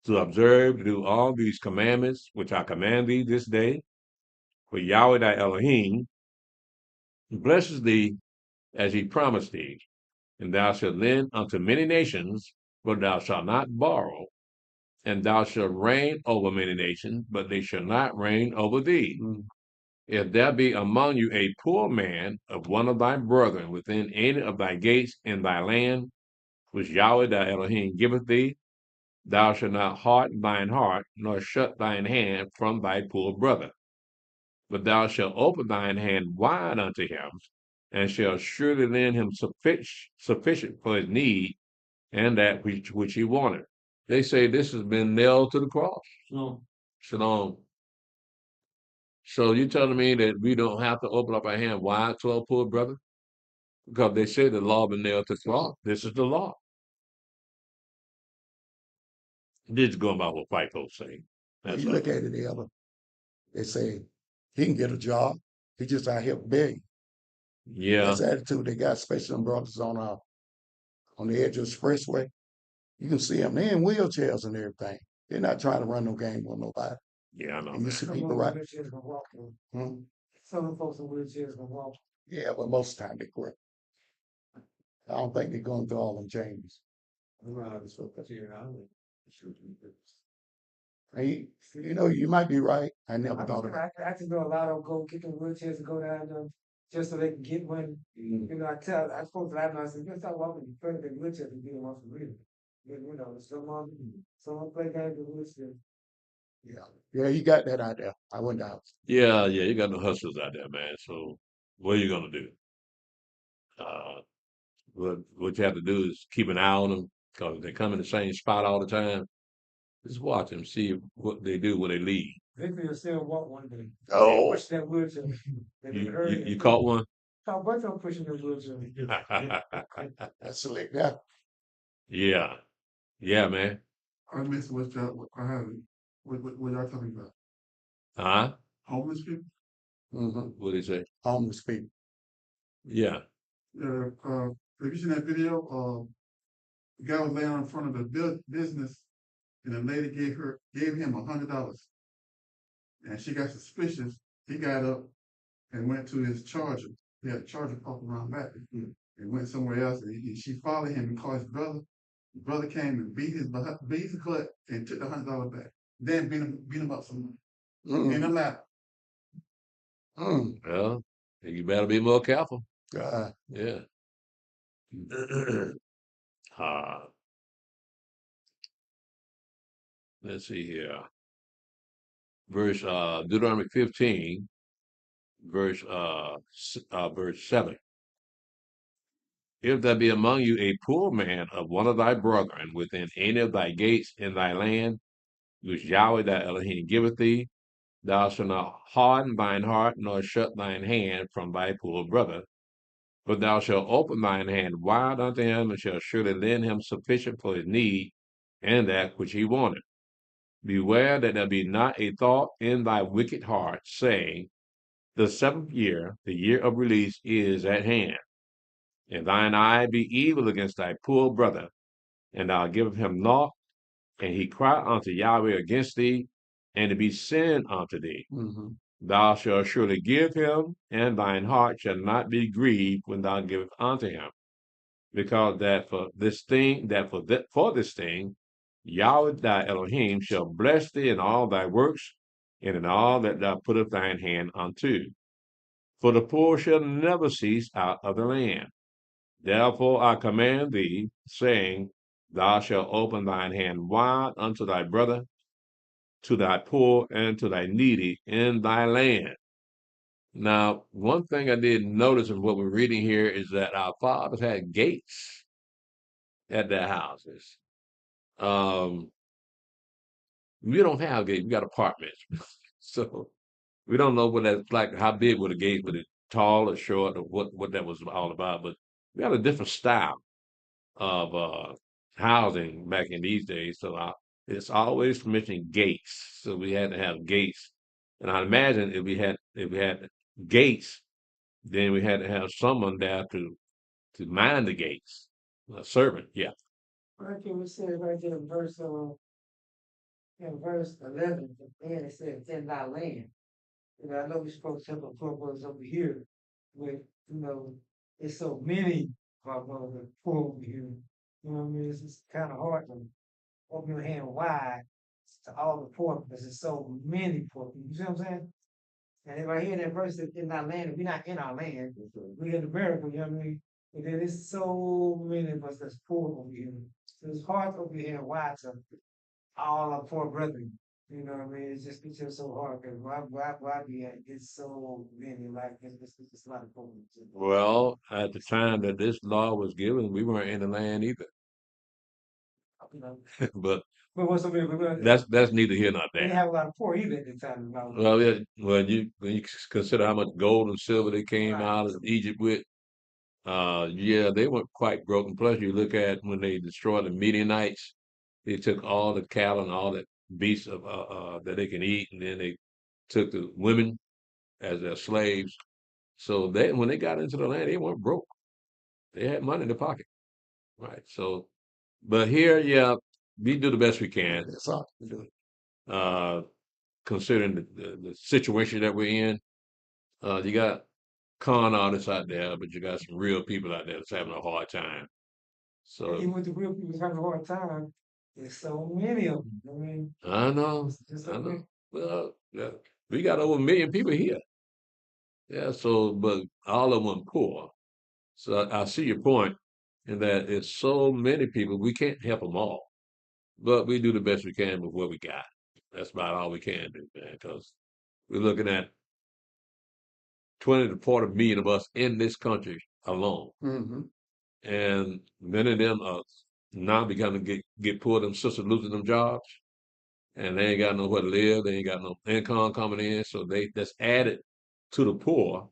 to observe to do all these commandments which I command thee this day, for Yahweh thy Elohim blesses thee as he promised thee. And thou shalt lend unto many nations, but thou shalt not borrow. And thou shalt reign over many nations, but they shall not reign over thee. Mm. If there be among you a poor man of one of thy brethren within any of thy gates in thy land, which Yahweh thy Elohim giveth thee, thou shalt not harden thine heart, nor shut thine hand from thy poor brother. But thou shalt open thine hand wide unto him, and shalt surely lend him sufficient for his need, and that which he wanted. They say this has been nailed to the cross. No. Shalom. So you telling me that we don't have to open up our hand wide to our poor brother? Because they say the law been nailed to the cross. This is the law. This is going by what white folks say. Well, That's you all. look at it, Elder. They say he can get a job. He just out here begging. Yeah, That's the attitude they got, especially them brothers on the edge of the expressway. You can see them. They're in wheelchairs and everything. They're not trying to run no game with nobody. yeah, I know And you that. see Some people of right. them wheelchairs can walk. Hmm? Some of the folks in wheelchairs can walk. Yeah, but most of the time they quit. I don't think they're going through all them changes. Hey, you know, you might be right. I never thought of it. I can know a lot of them go get them wheelchairs and go down there just so they can get one. Mm. You know, I spoke to them, I said, you start walking in front of the wheelchairs and get them off the real. You know, someone play games with wheelchairs. Yeah, yeah, you got that out there. I went out. Yeah, you got no hustlers out there, man. So what are you gonna do? Uh, what you have to do is keep an eye on them because they come in the same spot all the time. Just watch them, see what they do when they leave. Victory will still walk one day. Oh, Push that wheelchair. They You hurry you, and you caught one? How bunch of them pushing their wheelchair. that's slick. Yeah. Yeah, yeah, man. I missed what y'all, I haven't, what y'all talking about? Huh? Homeless people? Mm-hmm. What did he say? Homeless people. Yeah. Have you seen that video? The guy was laying in front of the business and the lady gave him $100. And she got suspicious. He got up and went to his charger. He had a charger parked around back. And went somewhere else. And she followed him and called his brother. His brother came and beat his butt and took the $100 back. Then beat him up some more. In the lap. Mm. Well, you better be more careful. God. Yeah. uh, let's see here. Verse Deuteronomy 15, verse 7. If there be among you a poor man of one of thy brethren within any of thy gates in thy land, which Yahweh thy Elohim giveth thee, thou shalt not harden thine heart, nor shut thine hand from thy poor brother, but thou shalt open thine hand wide unto him, and shalt surely lend him sufficient for his need, and that which he wanted. Beware that there be not a thought in thy wicked heart, saying, the seventh year, the year of release, is at hand. And thine eye be evil against thy poor brother, and thou give him naught, and he cry unto Yahweh against thee, and it be sin unto thee. Mm-hmm. Thou shalt surely give him, and thine heart shall not be grieved when thou givest unto him, because that for this thing, for this thing, Yahweh thy Elohim shall bless thee in all thy works, and in all that thou puttest thine hand unto. For the poor shall never cease out of the land. Therefore I command thee, saying, thou shalt open thine hand wide unto thy brother, to thy poor, and to thy needy in thy land. Now, one thing I did notice in what we're reading here is that our fathers had gates at their houses. We don't have gates, we got apartments. So we don't know what that's like, how big were the gates, were it tall or short, or what that was all about, but we got a different style of housing back in these days. So it's always mentioning gates. So we had to have gates. And I imagine if we had gates, then we had to have someone there to mind the gates. A servant, yeah. Right here, we said right there in verse 11, and it said, it's in thy land. You know, I know we're supposed to have a purpose over here with, you know, it's so many of our brothers that poor over here. You know what I mean? It's just kind of hard to open your hand wide to all the poor because there's so many poor people. You see what I'm saying? And if I hear that verse that in our land, we're not in our land, we're in America, you know what I mean? And then there's so many of us that's poor over here. So it's hard to open your hand wide to all our poor brethren. You know what I mean? It's just so hard because why be at it's so many like it's a lot of poor people. Well, at the time that this law was given, we weren't in the land either. You know, But but what's so many? But that's neither here nor they didn't there. have a lot of poor either at the time. Well, yeah, when you consider how much gold and silver they came Right. out of Egypt with, yeah, they weren't quite broken. Plus, you look at when they destroyed the Midianites, they took all the cattle and all the beasts that they can eat, and then they took the women as their slaves. So they, when they got into the land, they weren't broke. They had money in their pocket, right? So, but here, yeah, we do the best we can, That's all we do. uh, considering the situation that we're in. You got con artists out there, but you got some real people out there that's having a hard time. So Even with the real people having a hard time, there's so many of them. I mean, I know, it's just I so many. know. Well, yeah, we got over 1 million people here. Yeah, so but all of them poor. So I see your point in that it's so many people we can't help them all, but we do the best we can with what we got. That's about all we can do, man. Because we're looking at 20 to 40 million of us in this country alone, Mm-hmm. and many of them are now beginning to get poor. Them sisters losing them jobs, and they ain't got nowhere to live. They ain't got no income coming in, so they that's added to the poor.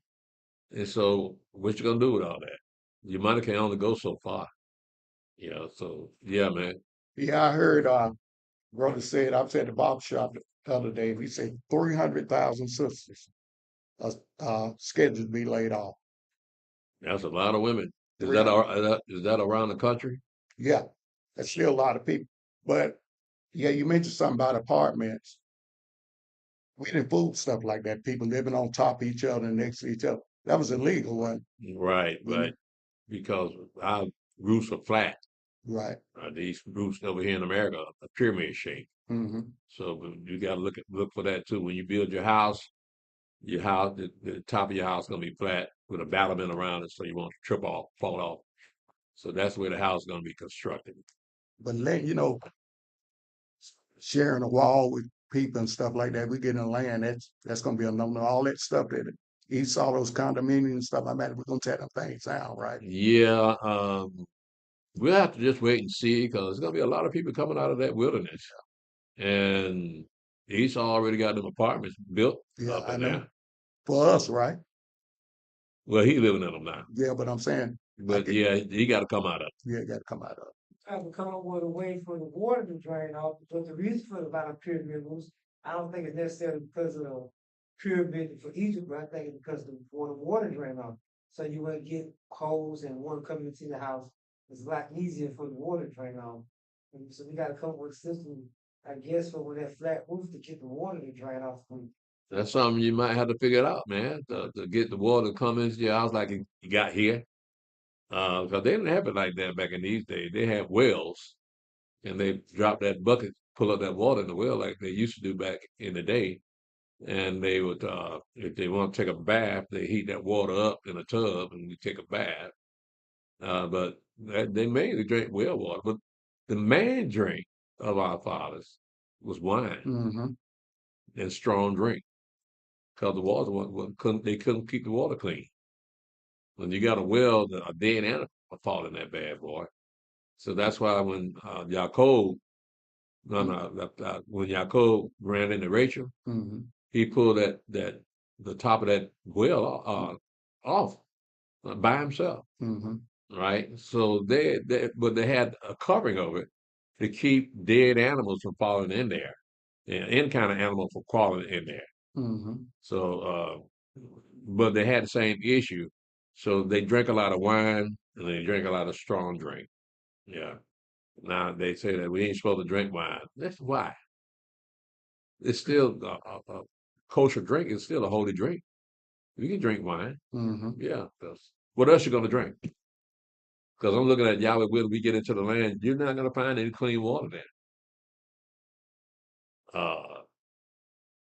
And so, what you gonna do with all that? Your money can only go so far. So yeah, man. Yeah, I heard brother said I was at the barber shop the other day. We said 300,000 sisters are scheduled to be laid off. That's a lot of women. Is that 300. is that around the country? Yeah, that's still a lot of people. But yeah, you mentioned something about apartments. We didn't fool stuff like that. People living on top of each other and next to each other. That was illegal, wasn't Right, it? but because our roofs are flat, Right. these roofs over here in America are pyramid shape. Mm-hmm. So but you got to look for that too. When you build your house, the top of your house is gonna be flat with a battlement around it, so you won't trip off, fall off. So that's where the house is gonna be constructed. But sharing a wall with people and stuff like that, we get in land, that's gonna be a no-no. All that stuff that Esau, those condominiums and stuff like that, we're gonna tear them things down, right? Yeah, we'll have to just wait and see because there's gonna be a lot of people coming out of that wilderness, and Esau already got them apartments built Yeah, up I in know. there. For us, right? Well, he living in them now, Yeah, but I'm saying I but get yeah, he got to come out of. yeah, gotta come out of Trying to come up with a way for the water to drain off, but the reason for the lot of pyramid was, I don't think it's necessarily because of the pyramid for Egypt, but I think it's because of the water drain off. So you wouldn't get holes and water coming into the house. It's a lot easier for the water to drain off. And so we gotta come up with a system, I guess, for when that flat roof to get the water to drain off. That's something you might have to figure out, man, to get the water to come into your house like you got here. Because they didn't have it like that back in these days. They had wells, and they drop that bucket, pull up that water in the well like they used to do back in the day. And they would, if they want to take a bath, they heat that water up in a tub and you take a bath. But they mainly drink well water. But the main drink of our fathers was wine Mm-hmm. and strong drink because the water they couldn't keep the water clean. When you got a well, a dead animal will fall in that bad boy. So that's why when Yaakov, no, no, when Yaakov ran into Rachel, Mm-hmm. he pulled the top of that well off by himself, Mm-hmm. right? So but they had a covering of it to keep dead animals from falling in there, and any kind of animal from crawling in there. Mm-hmm. So, but they had the same issue. So they drink a lot of wine and they drink a lot of strong drink. Yeah. Now they say that we ain't supposed to drink wine. That's why. It's still a kosher drink. It's still a holy drink. You can drink wine. Mm-hmm. Yeah. 'Cause What else you going to drink? Because I'm looking at Yahweh, when we get into the land, you're not going to find any clean water there.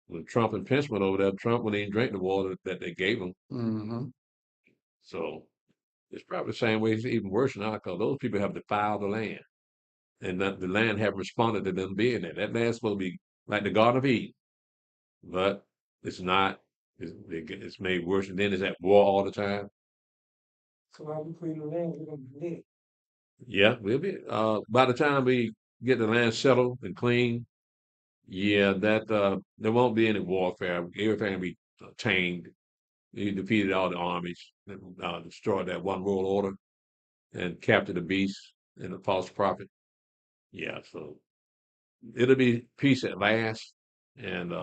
When Trump and Pence went over there, Trump wouldn't even drink the water that they gave him. Mm-hmm. So it's probably the same way. It's even worse now because those people have defiled the land, and the land haven't responded to them being there. That land's supposed to be like the Garden of Eden, but it's not. It's made worse, and then it's at war all the time. So while we clean the land, we're gonna be lit. Yeah, we'll be. By the time we get the land settled and clean, yeah, that there won't be any warfare. Everything will be tamed. He defeated all the armies, destroyed that one world order, and captured the beast and the false prophet. Yeah, so it'll be peace at last, and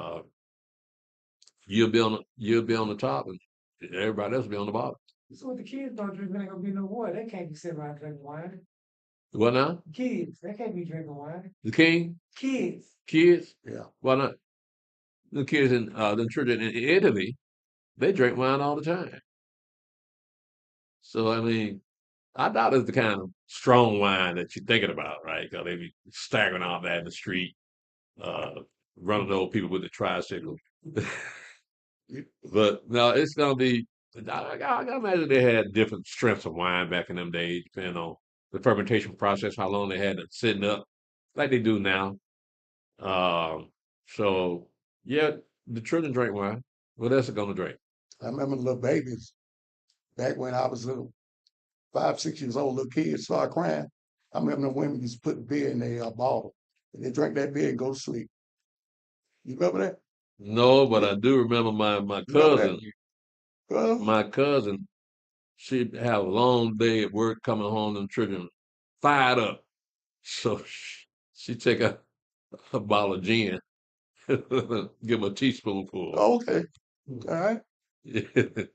you'll be on the top, and everybody else will be on the bottom. So what the kids don't drink, there ain't gonna be no water. They can't be sitting around drinking wine. What now? Kids, they can't be drinking wine. The king, Kids. kids? Yeah. Why not? The kids in the children in Italy, they drink wine all the time. So I mean, I doubt it's the kind of strong wine that you're thinking about, right? Because they be staggering out there in the street, uh, running over people with the tricycle. But no, it's gonna be. I imagine they had different strengths of wine back in them days, depending on the fermentation process, how long they had it sitting up, like they do now. Um, so yeah, the children drink wine. What else are gonna drink? I remember little babies back when I was little, 5, 6 years old, little kids started crying. I remember the women used to put beer in their bottle, and they drank that beer and go to sleep. You remember that? No, but I do remember my You remember that? cousin. Well, My cousin, she'd have a long day at work, coming home, and children fired up. So she take a bottle of gin, give them a teaspoonful, okay, all right. and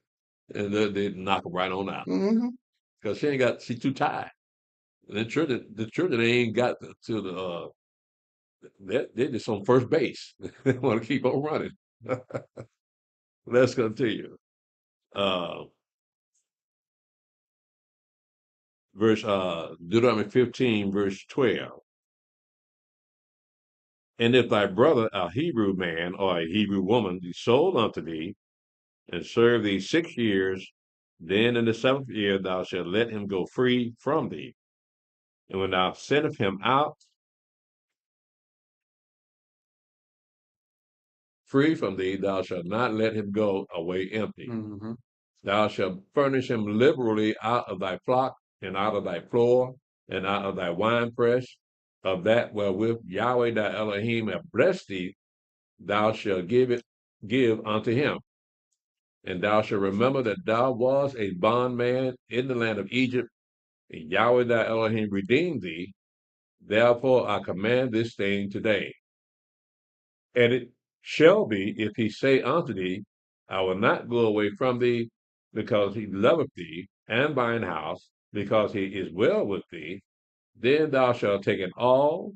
then they knock them right on out Mm-hmm. because she too tired. And the children ain't got to the they're just on first base. They want to keep on running. Let's continue. Uh, Deuteronomy 15, verse 12. And if thy brother, a Hebrew man or a Hebrew woman, be sold unto thee, and serve thee 6 years, then in the 7th year thou shalt let him go free from thee. And when thou sendest him out free from thee, thou shalt not let him go away empty. Mm-hmm. Thou shalt furnish him liberally out of thy flock, and out of thy floor, and out of thy winepress, of that wherewith Yahweh thy Elohim hath blessed thee, thou shalt give unto him. And thou shalt remember that thou wast a bondman in the land of Egypt, and Yahweh thy Elohim redeemed thee. Therefore I command this thing today. And it shall be, if he say unto thee, I will not go away from thee, because he loveth thee, and thine house, because he is well with thee, then thou shalt take an awl,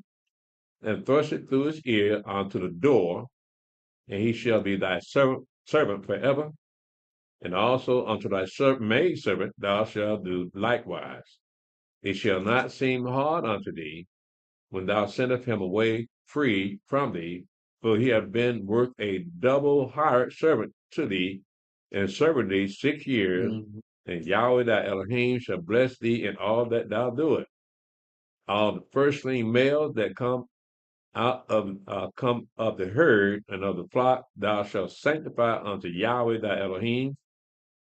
and thrust it through his ear unto the door, and he shall be thy servant forever. And also unto thy maidservant thou shalt do likewise. It shall not seem hard unto thee when thou sendest him away free from thee, for he hath been worth a double hired servant to thee, and served thee 6 years, Mm-hmm. and Yahweh thy Elohim shall bless thee in all that thou doest. All the firstling males that come of the herd and of the flock thou shalt sanctify unto Yahweh thy Elohim.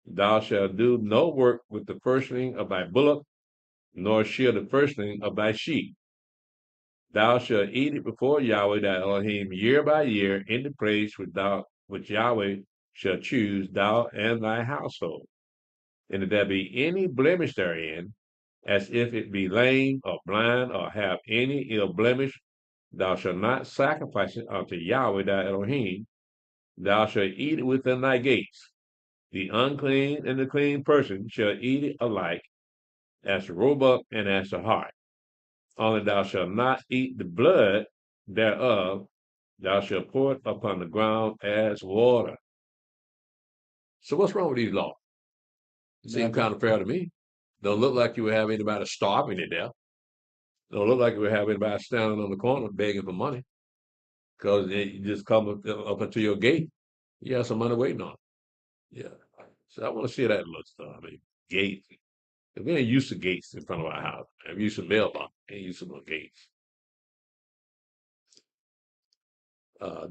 Thou shalt do no work with the firstling of thy bullock, nor shear the firstling of thy sheep. Thou shalt eat it before Yahweh thy Elohim year by year in the place which Yahweh shall choose, thou and thy household. And if there be any blemish therein, as if it be lame or blind or have any ill blemish, thou shalt not sacrifice it unto Yahweh thy Elohim. Thou shalt eat it within thy gates. The unclean and the clean person shall eat it alike, as the roebuck and as the hart. Only thou shalt not eat the blood thereof, thou shalt pour it upon the ground as water. So what's wrong with these laws? Seemed kind of fair to me. Don't look like you would have anybody starving to death. Don't look like you would have anybody standing on the corner begging for money. Because you just come up into your gate, you have some money waiting on it. Yeah. So I want to see that little stuff. I mean, gates. We ain't used to gates in front of our house. I'm used to mailbox. Ain't used to no gates.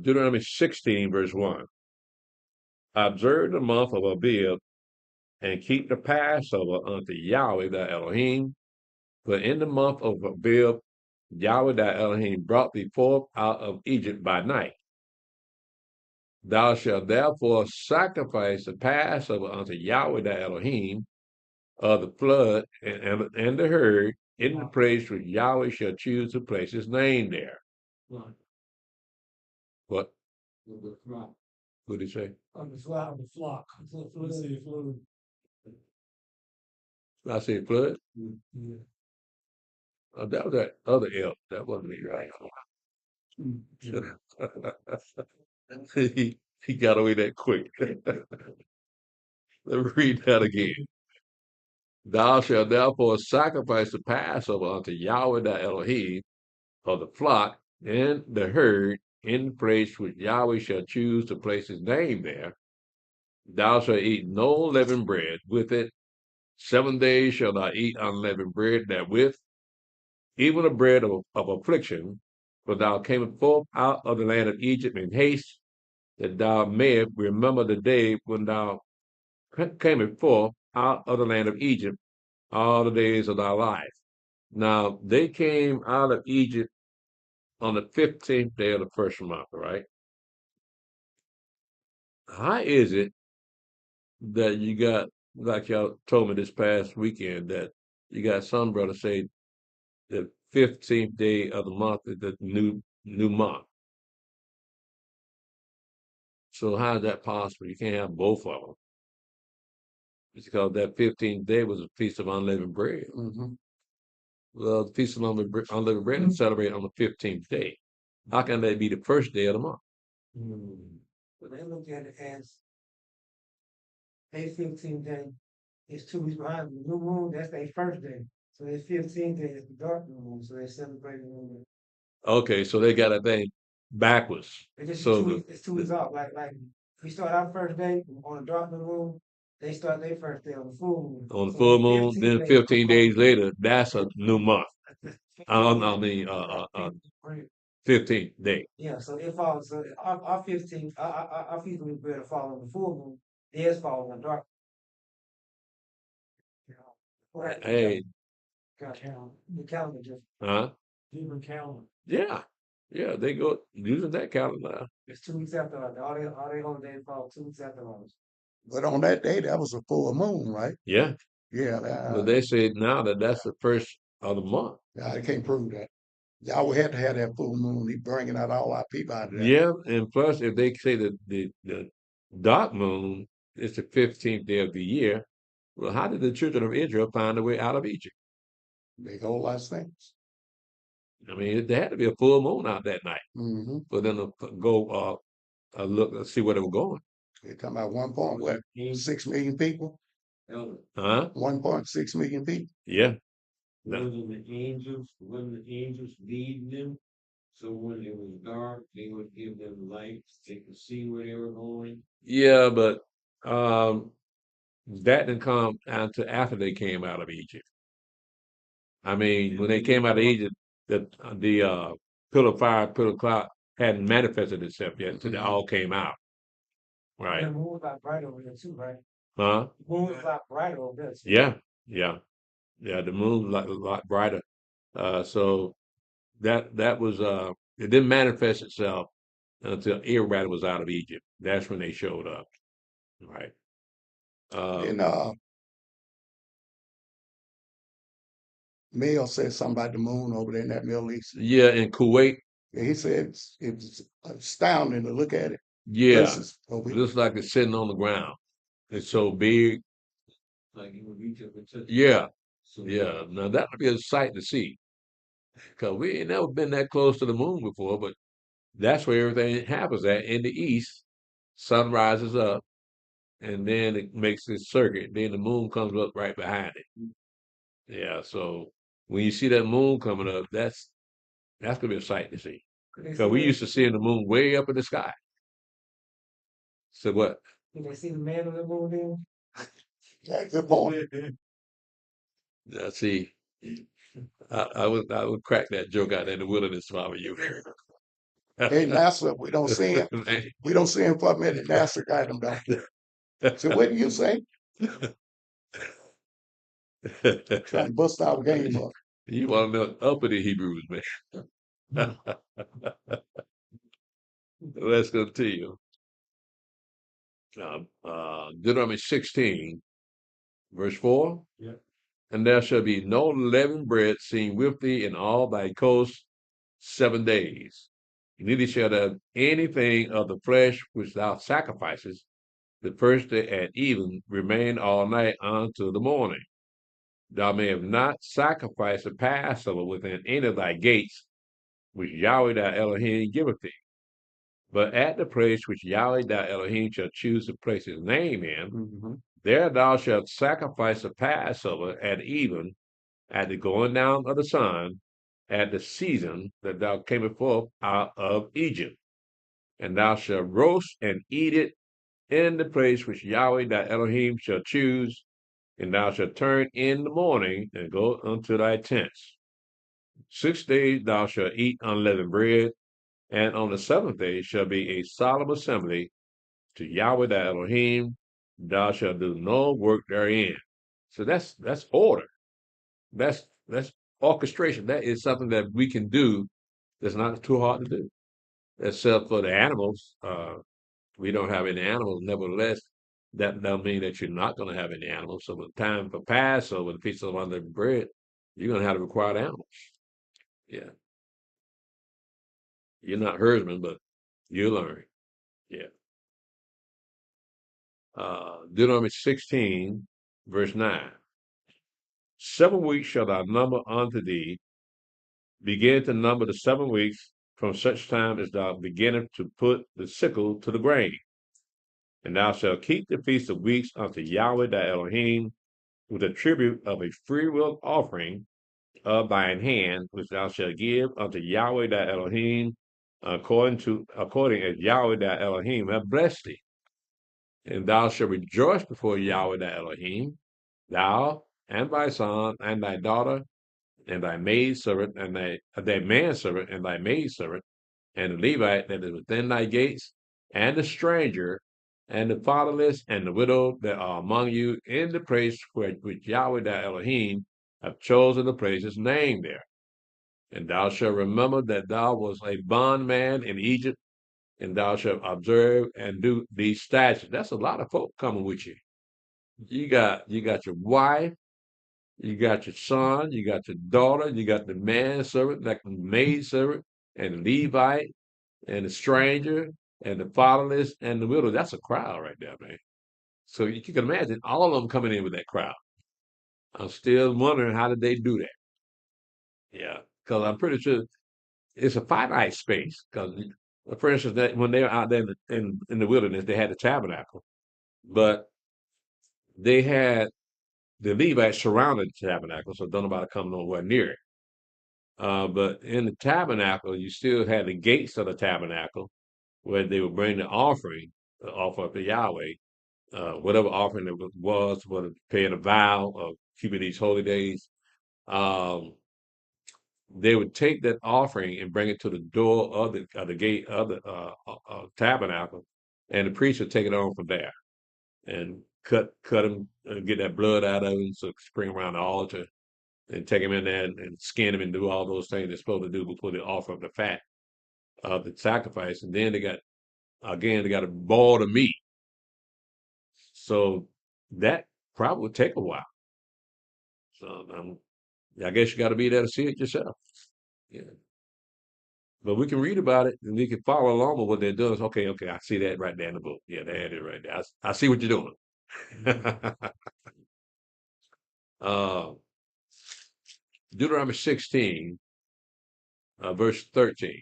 Deuteronomy 16, verse 1. Observe the month of Abib and keep the Passover unto Yahweh thy Elohim. For in the month of Abib, Yahweh thy Elohim brought thee forth out of Egypt by night. Thou shalt therefore sacrifice the Passover unto Yahweh thy Elohim of the flood and the herd in the place which Yahweh shall choose to place his name there. What? What did he say? On the flock, let's say flood. I say flood? Yeah. That was that other elk. That wasn't me, right? he got away that quick. Let me read that again. Thou shalt therefore sacrifice the Passover unto Yahweh thy Elohim of the flock and the herd in the place which Yahweh shall choose to place his name there. Thou shalt eat no leavened bread with it. 7 days shalt thou eat unleavened bread therewith, even the bread of affliction, for thou camest forth out of the land of Egypt in haste, that thou mayest remember the day when thou camest forth out of the land of Egypt all the days of thy life. Now, they came out of Egypt on the 15th day of the first month, right? How is it that you got, like y'all told me this past weekend, that you got some brother say the 15th day of the month is the new month? So how is that possible? You can't have both of them. It's because that 15th day was a feast of unleavened bread. Mm-hmm. Well, the feast of unleavened bread is celebrated on the 15th day. How can that be the first day of the month? But they look at it as they 15th day is 2 weeks behind the new moon, that's their first day. So their 15th day is the dark new moon, so they're celebrating the new moon. Okay, so they got that thing backwards. It's just So 2 weeks, it's 2 weeks off. Like we start our first day on the dark new moon, they start their first day on the full moon. on the So full the moon, 15th then day 15 days comes- later, that's a new month. I mean, 15th day. Yeah, so it falls. So our 15th, our feast week better fall on the full moon. Theirs fall on the dark. Hey, The calendar just huh? Different calendar. Yeah, yeah, they go using that calendar. it's 2 weeks after ours. All they holidays fall 2 weeks after ours. But on that day, that was a full moon, right? Yeah, Yeah, but they say now that that's the first of the month. I can't prove that. Y'all would have to have that full moon. He bringing out all our people out of that. Yeah, and plus, if they say that the dark moon is the 15th day of the year, well, how did the children of Israel find a way out of Egypt? Big whole lot of things. I mean, there had to be a full moon out that night Mm-hmm. for them to go look, see where they were going. They're talking about 1.6 million people. Huh? 1.6 million people. Yeah. Wasn't the angels leading them? So when it was dark, they would give them lights, they could see where they were going. Yeah, but that didn't come until after they came out of Egypt. I mean, when they came out of Egypt, the pillar of fire, pillar of cloud hadn't manifested itself yet until they all came out. Right. The moon was like bright over there too, right? Huh? The moon was like bright over there. Too. Yeah, yeah. Yeah, the moon was a lot brighter. So that was it didn't manifest itself until everybody was out of Egypt. That's when they showed up. Right. And Mel said something about the moon over there in that Middle East. Yeah, in Kuwait. Yeah, he said it's astounding to look at it. Yeah, Places over it here. looks like it's sitting on the ground. It's so big. Like you would reach up and touch. Yeah, So yeah. Now that would be a sight to see, because we ain't never been that close to the moon before. But that's where everything happens at in the east. Sun rises up, and then it makes this circuit. Then the moon comes up right behind it. Yeah, so when you see that moon coming up, that's gonna be a sight to see. Could they Because see we the, used to seeing the moon way up in the sky. So what? could they see the man on the moon then? Jack, good morning. See, I would crack that joke out in the wilderness if I were you. Hey, NASA, we don't see him. We don't see him for a minute. NASA got him though. So what do you say? Trying to bust our game up. You want to know uppity Hebrews, man. Let's continue. Deuteronomy 16, verse 4. Yeah. And there shall be no leavened bread seen with thee in all thy coasts 7 days. Neither shall there anything of the flesh which thou sacrificest the first day at even remain all night unto the morning. Thou mayest not sacrifice a Passover within any of thy gates, which Yahweh thy Elohim giveth thee. But at the place which Yahweh thy Elohim shall choose to place his name in, there thou shalt sacrifice a Passover at even, at the going down of the sun, at the season that thou camest forth out of Egypt. And thou shalt roast and eat it in the place which Yahweh thy Elohim shall choose, and thou shalt turn in the morning and go unto thy tents. 6 days thou shalt eat unleavened bread, and on the 7th day shall be a solemn assembly to Yahweh thy Elohim. Thou shalt do no work therein. So that's order. That's orchestration. That is something that we can do that's not too hard to do. Except for the animals. We don't have any animals. Nevertheless, that doesn't mean that you're not going to have any animals. So the time for Passover, the Feast of Unleavened Bread, you're going to have to require the animals. Yeah. You're not herdsmen, but you learn. Yeah. Deuteronomy 16, verse 9. 7 weeks shall thou number unto thee. Begin to number the 7 weeks from such time as thou beginnest to put the sickle to the grain. And thou shalt keep the feast of weeks unto Yahweh thy Elohim with a tribute of a freewill offering of thine hand, which thou shalt give unto Yahweh thy Elohim, according as Yahweh thy Elohim hath blessed thee. And thou shalt rejoice before Yahweh thy Elohim, thou and thy son and thy daughter, and thy maidservant, and thy manservant, and thy maidservant, and the Levite that is within thy gates, and the stranger, and the fatherless, and the widow that are among you in the place which Yahweh thy Elohim have chosen to place his name there. And thou shalt remember that thou wast a bondman in Egypt, and thou shalt observe and do these statutes. That's a lot of folk coming with you. You got your wife, you got your son, you got your daughter, you got the manservant, like the maidservant, and the Levite, and the stranger, and the fatherless, and the widow. That's a crowd right there, man. So you can imagine all of them coming in with that crowd. I'm still wondering how did they do that? Yeah, because I'm pretty sure it's a finite space. Because, for instance, that when they were out there in the wilderness, they had the tabernacle, but they had the Levites surrounded the tabernacle, so don't nobody come nowhere near it. But in the tabernacle, you still had the gates of the tabernacle where they would bring the offering, offer up to Yahweh, whatever offering it was, whether paying a vow of keeping these holy days. They would take that offering and bring it to the door of the gate of the tabernacle, and the priest would take it on from there and cut them, get that blood out of them, so spring around the altar, and take them in there and skin them and do all those things they're supposed to do before they offer up the fat of the sacrifice. And then they got to boil the meat. So that probably would take a while. So I guess you got to be there to see it yourself. Yeah. But we can read about it and we can follow along with what they're doing. Okay, I see that right there in the book. Yeah, they had it right there. I see what you're doing. Deuteronomy 16, verse 13.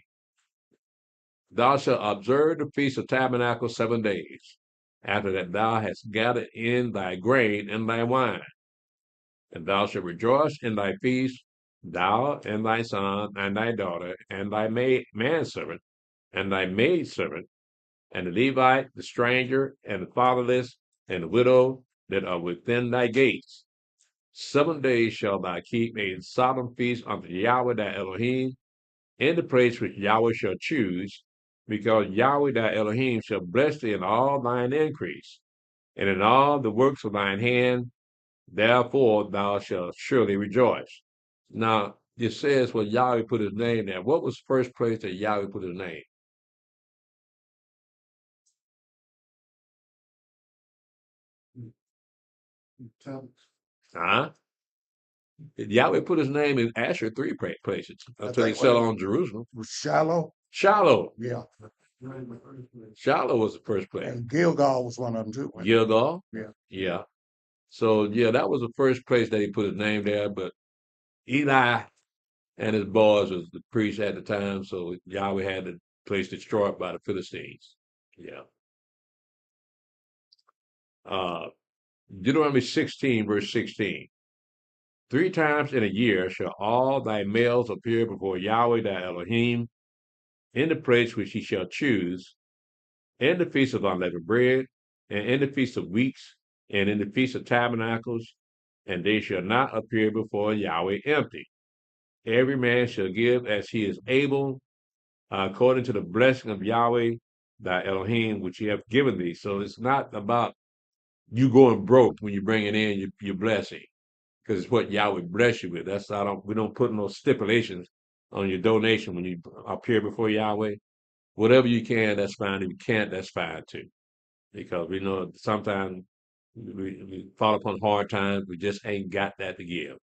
Thou shalt observe the Feast of Tabernacles 7 days. after that thou hast gathered in thy grain and thy wine. And thou shalt rejoice in thy feast, thou and thy son and thy daughter, and thy manservant, and thy maidservant, and the Levite, the stranger, and the fatherless, and the widow that are within thy gates. 7 days shalt thou keep a solemn feast unto Yahweh thy Elohim, in the place which Yahweh shall choose, because Yahweh thy Elohim shall bless thee in all thine increase, and in all the works of thine hand. Therefore thou shalt surely rejoice. Now, it says when Yahweh put his name there. What was the first place that Yahweh put his name? Tablets. Huh? Yahweh put his name in Asher 3 places until he think settled on Jerusalem. Was Shiloh? Shiloh. Yeah. Shiloh was the first place. And Gilgal was one of them too. Gilgal? Yeah. Yeah. So, yeah, that was the first place that he put his name there. But Eli and his boys was the priests at the time. So Yahweh had the place destroyed by the Philistines. Yeah. Deuteronomy 16, verse 16. 3 times in a year shall all thy males appear before Yahweh thy Elohim in the place which he shall choose, in the feast of unleavened bread, and in the feast of weeks, and in the feast of tabernacles, and they shall not appear before Yahweh empty. Every man shall give as he is able, according to the blessing of Yahweh thy Elohim, which he hath given thee. So it's not about you going broke when you bring it in your blessing, because it's what Yahweh bless you with. We don't put no stipulations on your donation when you appear before Yahweh. Whatever you can, that's fine. If you can't, that's fine too. Because we know sometimes we fall upon hard times. We just ain't got that to give.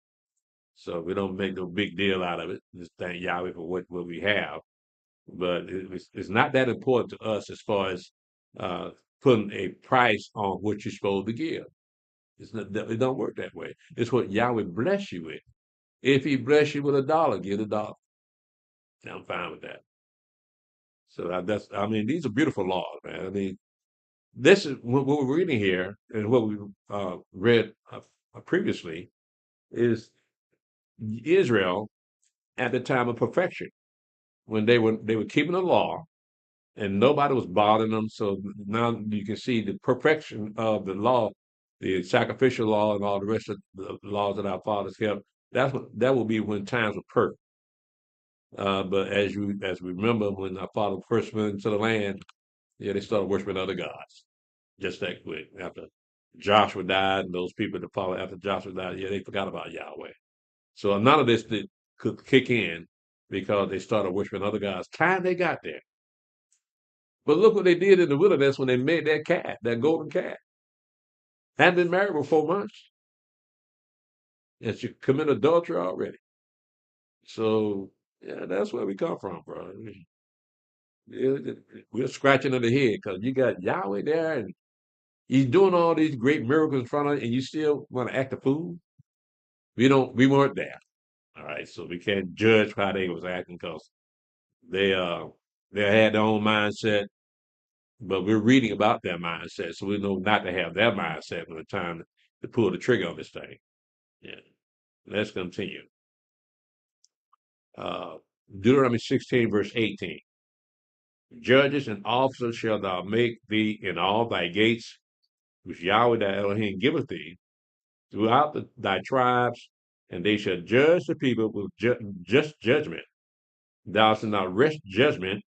So we don't make no big deal out of it. Just thank Yahweh for what we have. But it's not that important to us as far as putting a price on what you're supposed to give. It don't work that way. It's what Yahweh bless you with. If he bless you with $1, give $1. I'm fine with that. So these are beautiful laws, man. I mean, this is what we're reading here, and what we read previously is Israel at the time of perfection, when they were keeping the law, and nobody was bothering them. So now you can see the perfection of the law, the sacrificial law, and all the rest of the laws that our fathers kept. That will be when times were perfect. But as we remember, when our father first went into the land, yeah, they started worshiping other gods just that quick. After Joshua died, and those people that followed after Joshua died, yeah, they forgot about Yahweh. So none of this could kick in because they started worshiping other gods. Time they got there. But look what they did in the wilderness when they made that cat, that golden cat. Hadn't been married for 4 months. And she committed adultery already. So, yeah, that's where we come from, bro. We're scratching at the head because you got Yahweh there and he's doing all these great miracles in front of you, and you still want to act a fool. We weren't there. All right, so we can't judge how they was acting because they had their own mindset, but we're reading about their mindset, so we know not to have their mindset when it's time to pull the trigger on this thing. Yeah, let's continue. Deuteronomy 16, verse 18. Judges and officers shall thou make thee in all thy gates, which Yahweh thy Elohim giveth thee, throughout thy tribes, and they shall judge the people with just judgment. Thou shalt not wrest judgment,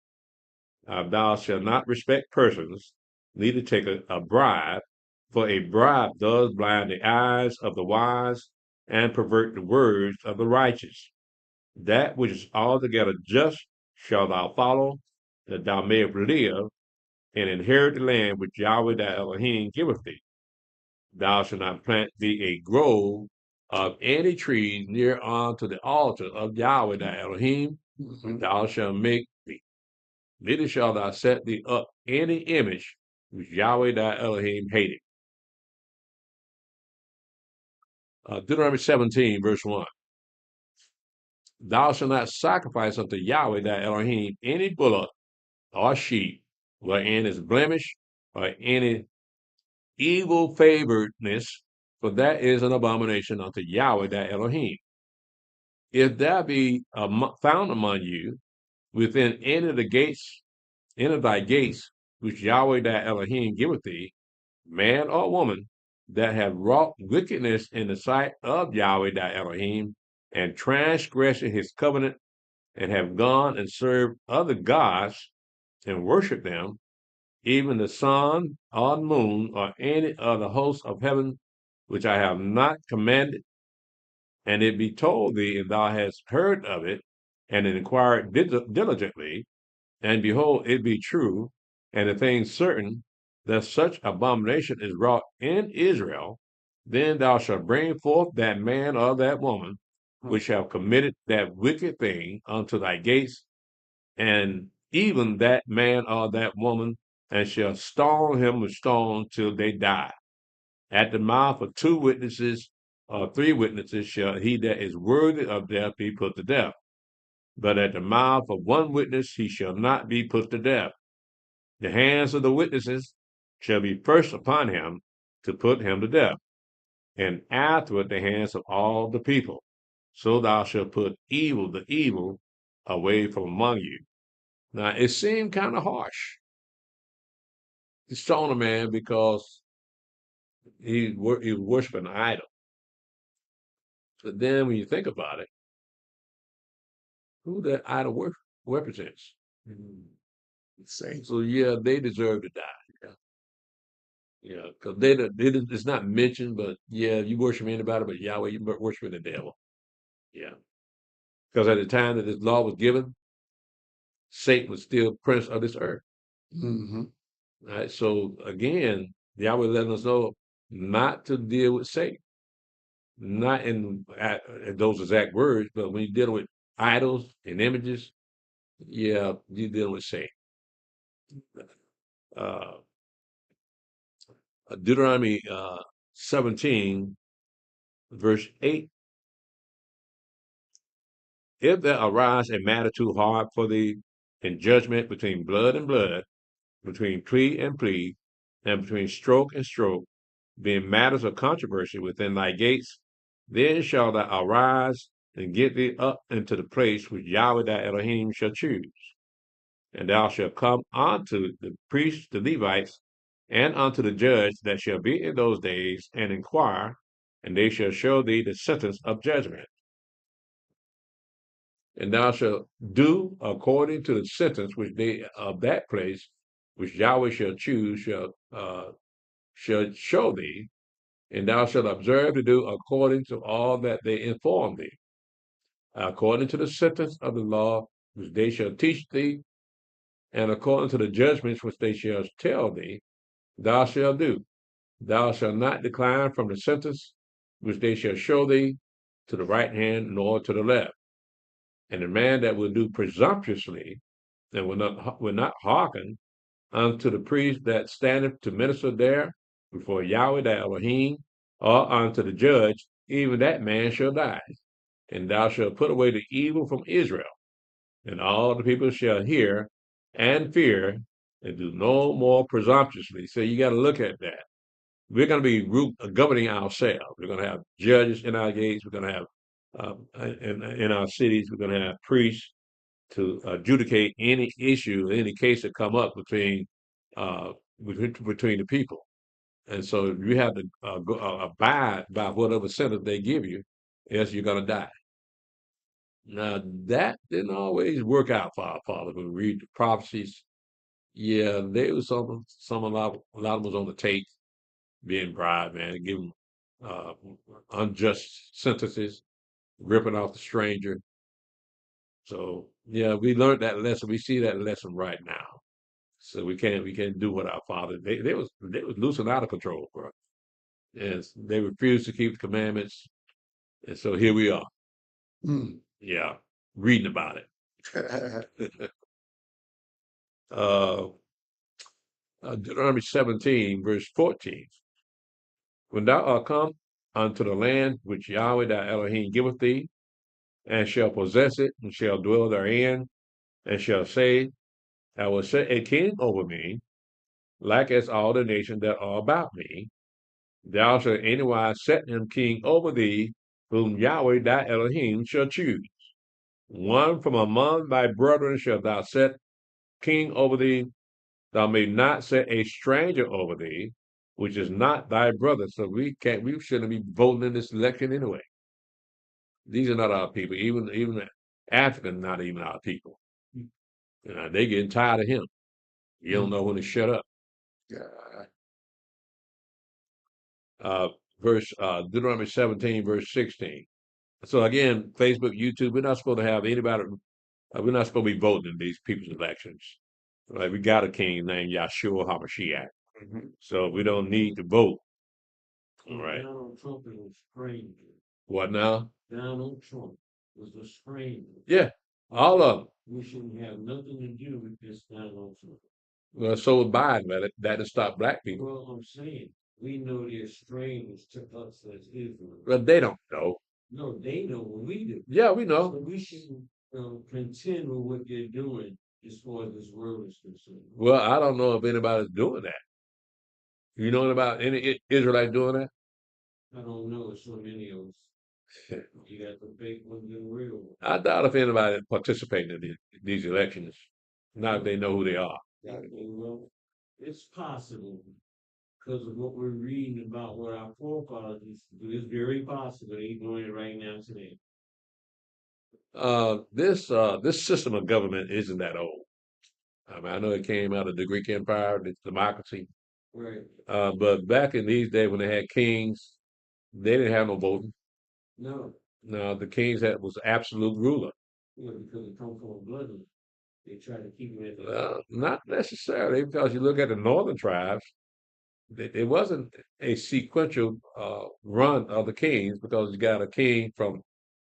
thou shalt not respect persons, neither take a bribe, for a bribe does blind the eyes of the wise and pervert the words of the righteous. That which is altogether just shalt thou follow, that thou mayest live and inherit the land which Yahweh thy Elohim giveth thee. Thou shalt not plant thee a grove of any tree near unto the altar of Yahweh thy Elohim, thou shalt make thee. Neither shalt thou set thee up any image which Yahweh thy Elohim hated. Deuteronomy 17, verse 1. Thou shalt not sacrifice unto Yahweh thy Elohim any bullock or sheep, wherein is blemish, or any evil favoredness, for that is an abomination unto Yahweh thy Elohim. If there be found among you within any of the gates, any of thy gates, which Yahweh thy Elohim giveth thee, man or woman, that have wrought wickedness in the sight of Yahweh thy Elohim, and transgressed his covenant, and have gone and served other gods, and worshiped them, even the sun or moon, or any of the hosts of heaven, which I have not commanded, and it be told thee, and thou hast heard of it, and inquired diligently, and behold, it be true, and the thing certain, that such abomination is wrought in Israel, then thou shalt bring forth that man or that woman which have committed that wicked thing unto thy gates, and even that man or that woman, and shall stone him with stones till they die. At the mouth of 2 witnesses or 3 witnesses shall he that is worthy of death be put to death. But at the mouth of 1 witness he shall not be put to death. The hands of the witnesses shall be first upon him to put him to death, and afterward the hands of all the people. So thou shalt put the evil away from among you. Now it seemed kind of harsh to stone a man because he was worshiping an idol. But then when you think about it, who that idol represents? Say, So yeah, they deserve to die. Yeah, because it's not mentioned, but yeah, you worship anybody but Yahweh, you worshiping the devil. Yeah, because at the time that this law was given, Satan was still prince of this earth. mm-hmm. Right. So again, Yahweh letting us know not to deal with Satan, not in those exact words, but when you're dealing with idols and images, yeah, you're dealing with Satan. Uh, Deuteronomy 17, verse 8. If there arise a matter too hard for thee in judgment between blood and blood, between plea and plea, and between stroke and stroke, being matters of controversy within thy gates, then shalt thou arise and get thee up into the place which Yahweh thy Elohim shall choose. And thou shalt come unto the priests, the Levites, and unto the judge that shall be in those days, and inquire, and they shall show thee the sentence of judgment. And thou shalt do according to the sentence which they of that place, which Yahweh shall choose, shall show thee, and thou shalt observe to do according to all that they inform thee, according to the sentence of the law which they shall teach thee, and according to the judgments which they shall tell thee, thou shalt do. Thou shalt not decline from the sentence which they shall show thee to the right hand nor to the left. And the man that will do presumptuously and will not hearken unto the priest that standeth to minister there before Yahweh thy Elohim, or unto the judge, even that man shall die. And thou shalt put away the evil from Israel, and all the people shall hear and fear, and do no more presumptuously. So you got to look at that. We're going to be governing ourselves. We're going to have judges in our gates. We're going to have in our cities. We're going to have priests to adjudicate any issue, any case that come up between the people. And so you have to abide by whatever sentence they give you, else you're going to die. Now, that didn't always work out for our fathers. When we read the prophecies, yeah, there was a lot of them was on the take, being bribed, man, giving unjust sentences, ripping off the stranger. So yeah, we learned that lesson. We see that lesson right now. So we can't do what our fathers they was loose and out of control, bro. And they refused to keep the commandments. And so here we are. Mm. Yeah, reading about it. Deuteronomy 17, verse 14. When thou art come unto the land which Yahweh thy Elohim giveth thee, and shall possess it, and shall dwell therein, and shall say, I will set a king over me, like as all the nations that are about me. Thou shalt anywise set him king over thee, whom Yahweh thy Elohim shall choose. One from among thy brethren shalt thou set king over thee. Thou may not set a stranger over thee, which is not thy brother. So we shouldn't be voting in this election anyway. These are not our people. Even African, not even our people. They getting tired of him. You don't know when to shut up. Deuteronomy 17, verse 16. So again, Facebook, YouTube, we're not supposed to have anybody. We're not supposed to be voting in these people's elections. Like we got a king named Yahshua HaMashiach, so we don't need to vote. All right. Donald Trump is a stranger. What now? Donald Trump was a stranger. Yeah, all of them. We shouldn't have nothing to do with this Donald Trump. Well, so was Biden, but that to stop black people. Well, I'm saying, we know they're strangers to us as Israel. But they don't know. No, they know what we do. Yeah, we know. So we shouldn't contend with what they're doing as far as this world is concerned. Well, I don't know if anybody's doing that. You know about any Israelite doing that? I don't know. So many of us. You got the fake ones and the real ones. I doubt if anybody participating in these elections. Not if they know who they are. Well, it's possible because of what we're reading about what our forefathers used to do. It's very possible they're doing it right now today. This system of government isn't that old. I mean, I know it came out of the Greek Empire, it's democracy. Right. But back in these days when they had kings, they didn't have no voting. No. No, the kings was absolute ruler. Yeah, because it comes from a bloodline. They try to keep them at the Not necessarily, because you look at the northern tribes, it wasn't a sequential run of the kings because you got a king from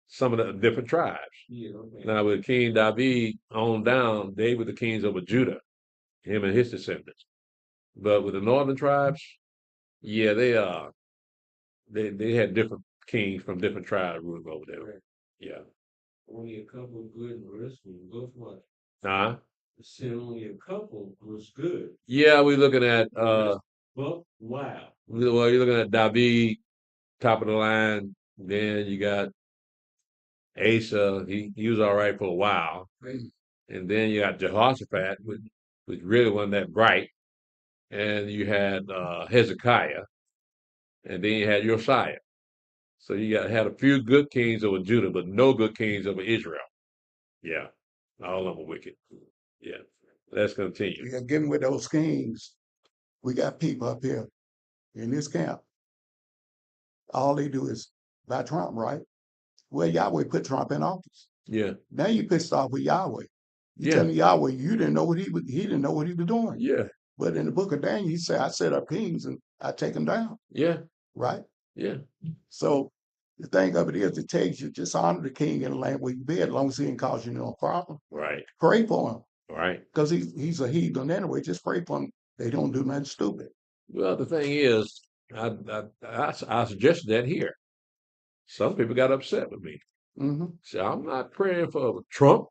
some of the different tribes. Yeah, okay. Now with King David on down, they were the kings over Judah, him and his descendants. But with the northern tribes, yeah, they had different kings from different tribes ruling over there. Right. Yeah. Only a couple good and the rest of them both what? Huh? Said only a couple was good. Yeah, we're looking at But wow. well, you're looking at David, top of the line. Then you got Asa, he was all right for a while. And then you got Jehoshaphat, which really wasn't that bright. And you had Hezekiah, and then you had Josiah. So you had a few good kings over Judah, but no good kings over Israel. Yeah, all of them were wicked. Yeah, let's continue. Yeah, getting with those kings, we got people up here in this camp. All they do is buy Trump, right? Well, Yahweh put Trump in office. Yeah, Now you pissed off with Yahweh. You Yeah. telling Yahweh you didn't know he didn't know what he was doing. yeah, But in the book of Daniel, he said, I set up kings and I take them down, yeah, right? yeah. So the thing of it is, it takes you just honor the king in the land where you be, as long as he didn't cause you no problem. Right, Pray for him, right. because he's a heathen anyway. Just pray for him. They don't do nothing stupid. Well, the thing is, I suggested that here. Some people got upset with me. Hmm. So I'm not praying for Trump,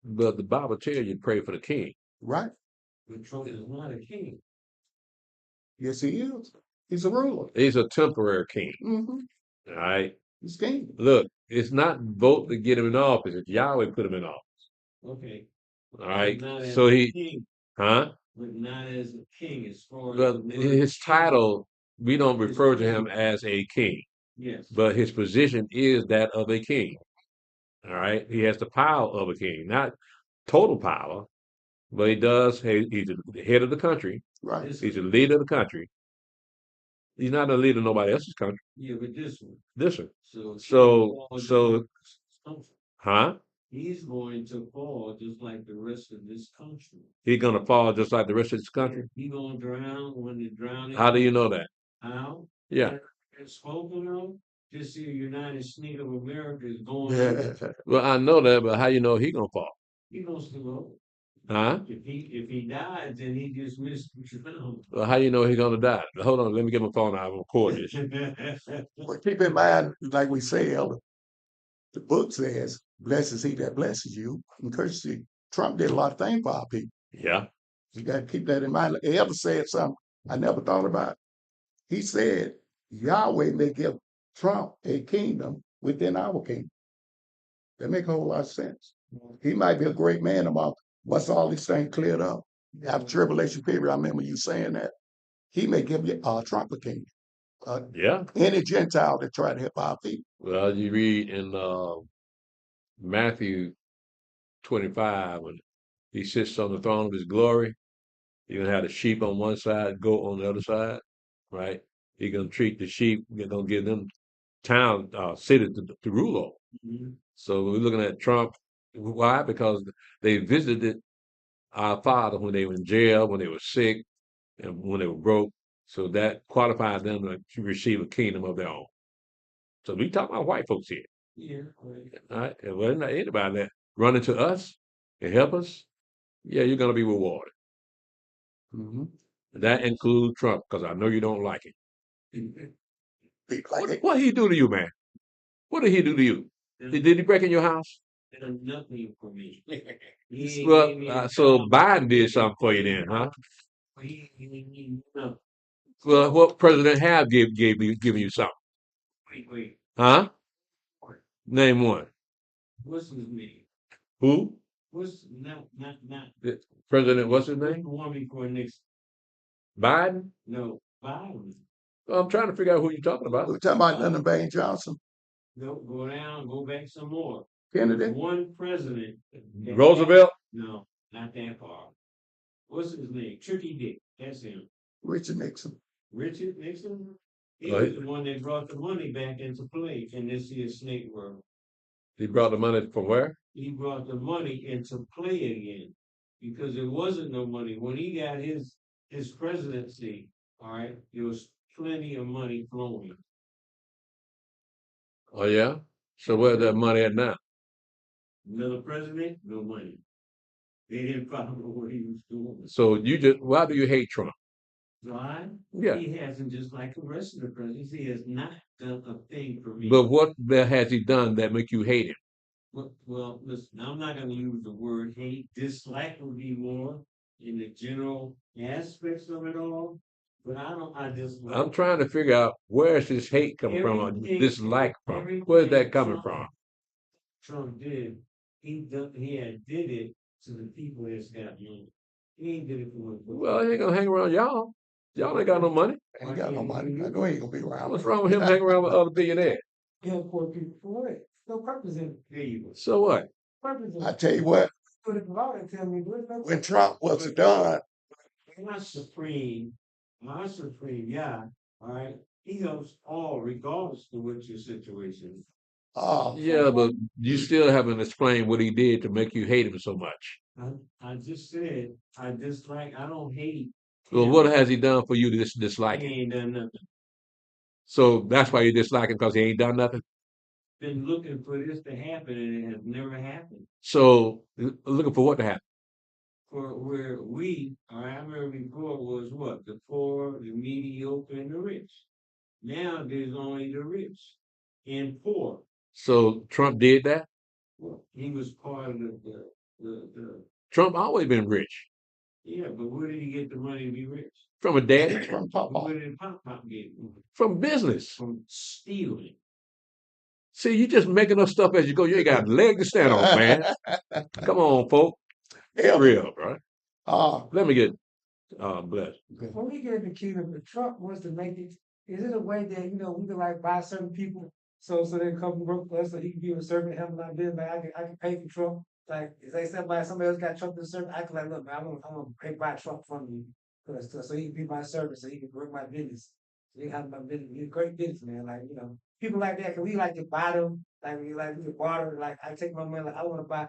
but the Bible tells you to pray for the king. Right? But Trump is not a king. Yes, he is. He's a ruler. He's a temporary king. Hmm. All right. He's king. Look, it's not vote to get him in office. It's Yahweh put him in office. Okay. All right. But not as So a king, huh? but not as a king as far as Well, the word his king. title, we don't refer to him as a king, Yes. but his position is that of a king. All right. He has the power of a king, not total power, but he does. He's the head of the country. Right. He's the leader of the country. He's not the leader of nobody else's country. Yeah, but this one. This one. So Huh? he's going to fall just like the rest of this country. He's gonna fall just like the rest of this country. He gonna drown when they drown. How do you know that? How? Yeah. It's spoken of. Just see the United States of America is going. Yeah. Well, I know that, but how you know he gonna fall? He goes to go. Huh? If he dies, then he just missed drown. Well, how you know he's gonna die? Hold on, let me get my phone out and record this. But keep in mind, like we say, Elder, the book says, blessed is he that blesses you and curses you. Trump did a lot of things for our people. Yeah. You got to keep that in mind. The elder said something I never thought about. He said, Yahweh may give Trump a kingdom within our kingdom. That make a whole lot of sense. He might be a great man about once all these things cleared up. After tribulation period, I remember you saying that. He may give you Trump a kingdom. Yeah. Any Gentile that try to help our people. Well, you read in Matthew 25 when he sits on the throne of his glory. You're gonna have the sheep on one side, goat on the other side, right? You're gonna treat the sheep. You're gonna give them town, city to rule over. Mm-hmm. So we're looking at Trump. Why? Because they visited our father when they were in jail, when they were sick, and when they were broke. So that qualified them to receive a kingdom of their own. So we talking about white folks here. Yeah, right. All right. And well, not anybody that running to us and help us, yeah, you're gonna be rewarded. Mm-hmm. That includes Trump, because I know you don't like him. Like What he do to you, man? What did he do to you? Did he break in your house? Nothing for me. Well, so Biden did something for you then, huh? No. Well, what president have given you something? Wait. Huh? Name one. What's his name? Who? What's not The president, what's his name? the one before Nixon? Biden? No, Biden. Well, I'm trying to figure out who you're talking about. we're talking about Lyndon Baines Johnson, No, go down, go back some more. Kennedy. One president. Roosevelt? No, not that far. What's his name? Tricky Dick. That's him. Richard Nixon. Richard Nixon. He Right. was the one that brought the money back into play in this here snake world. He brought the money from where? He brought the money into play again because there wasn't no money when he got his presidency. All right, there was plenty of money flowing. Oh yeah. So where's that money at now? Another president, no money. They didn't follow what he was doing. So why do you hate Trump? Why? Yeah. He hasn't, just like the rest of the presidents, he has not done a thing for me. But what has he done that make you hate him? Well, listen, I'm not going to use the word hate. Dislike would be more in the general aspects of it all. But I dislike. I'm trying to figure out where's this hate coming from, or dislike from. Where's that coming from? Trump did. He did it to the people that's got money. He ain't did it for. Well, he ain't gonna hang around y'all. Y'all ain't got no money. Ain't got no money. I know he ain't gonna be around. What's wrong with him hanging around with other billionaires? Yeah, poor people for what? No purpose in it. There you go. So what? Purpose in it. I tell you what, Put it out and tell me when Trump was done, my supreme, yeah, all right. He helps all, regardless of what your situation is. Yeah, but you still haven't explained what he did to make you hate him so much. I just said I dislike. I don't hate. Well, what has he done for you to dislike He him? ain't done nothing. So that's why you dislike him, because he ain't done nothing. Been looking for this to happen, and it has never happened. So looking for what to happen? For where I remember before was what? The poor, the mediocre, and the rich. Now there's only the rich and poor. So Trump did that? Well, he was part of the. Trump always been rich. Yeah, but where did he get the money to be rich? From a daddy? from Papa. Where did Pop get it? From business. From stealing. See, you just making up stuff as you go. You ain't got a leg to stand on, man. Come on, folks. It's real, bro. Let me get blessed. When we get in the kingdom, the Trump wants to make it. Is it a way that we can like buy certain people so they come work for us so he can be a servant, help my business? Like I can pay for Trump. Like if they somebody else got Trump to serve, I can like look, man, I'm gonna pay buy Trump from you, so he can be my servant, so he can work my business. So he can have my business. He's a great businessman. Like people like that. Can we like to buy them? Like we to barter. Like I take my money. Like I want to buy.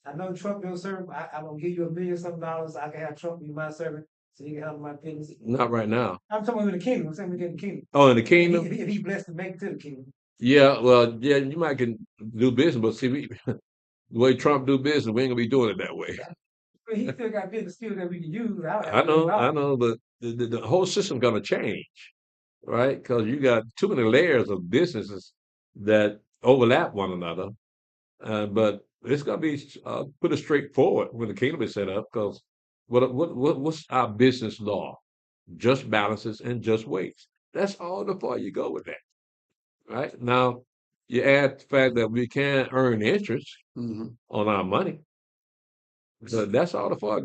I know Trump your servant. I'm gonna give you $1 million something. I can have Trump be my servant. So you can help my business. Not right now. I'm talking about in the kingdom. I'm saying we get in the kingdom. Oh, in the kingdom? If he blessed to make it to the kingdom. Yeah, well, yeah, you might can do business, but see, the way Trump do business, we ain't gonna be doing it that way. But he still got business still that we can use. I know, but the whole system's gonna change, right? Because you got too many layers of businesses that overlap one another. But it's gonna be pretty straightforward when the kingdom is set up, because What's our business law? Just balances and just weights. That's all the far you go with that. Right? Now, you add the fact that we can earn interest Mhm. on our money. So that's all the far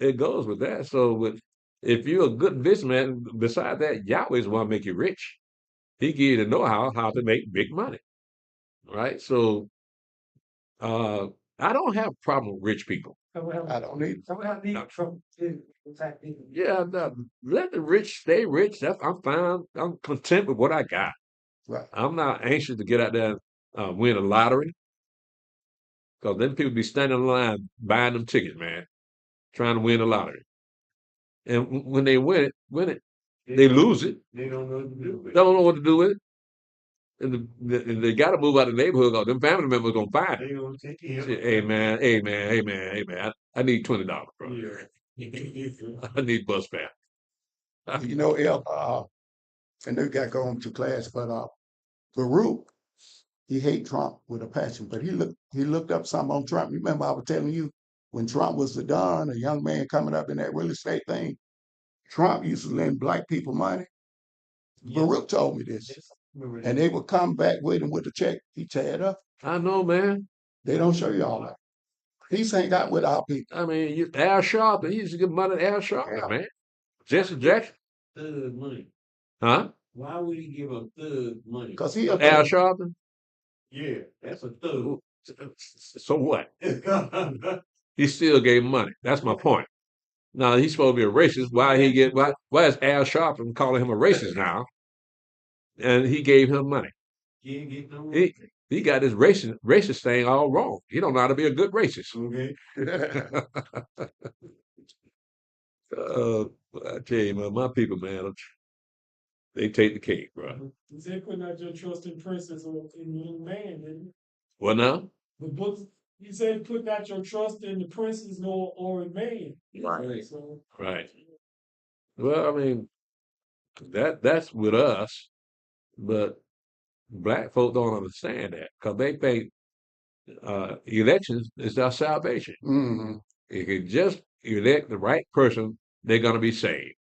it goes with that. So if you're a good businessman, besides that, Yahweh's want to make you rich. He give you the know-how to make big money. Right? So I don't have a problem with rich people. I don't need. So we have need trouble too. Yeah, let the rich stay rich. I'm fine. I'm content with what I got. Right. I'm not anxious to get out there and win a lottery. Because then people be standing in line buying them tickets, man, trying to win the lottery. And when they win it, they lose it. They don't know what to do with They it. don't know what to do with it. And they got to move out of the neighborhood because them family members going to find it. They don't take care of Say, it. hey, man, hey, man, hey, man, hey, man, I need $20, bro. Yeah. I need bus fare. You know, El, I know you got to go home to class, but Baruch, he hate Trump with a passion, but he looked up something on Trump. Remember, I was telling you when Trump was the Don, a young man coming up in that real estate thing, Trump used to lend black people money. Baruch told me this. And they would come back with him with the check. He tear it up. I know, man. They don't show you all that. He's hang out with our people. I mean, Al Sharpton, he used to give money to Al Sharpton, Yeah. man. Jesse Jackson. Thug money. Huh? Why would he give a thug money? Because he Al a Sharpton? Yeah, that's a thug. So what? He still gave him money. That's my point. Now he's supposed to be a racist. Why is Al Sharpton calling him a racist now? And he gave him money. Can't get no He got his racist thing all wrong. He don't know how to be a good racist. Okay. I tell you, man, my people, man, they take the cake, bro. You said put not your trust in princes or in young man, didn't you? What now? The book, you said put not your trust in the princes or in man. Right. So, Right. Well, I mean, that's with us, but black folk don't understand that because they think elections is our salvation. Mhm. If you just elect the right person, they're gonna be saved.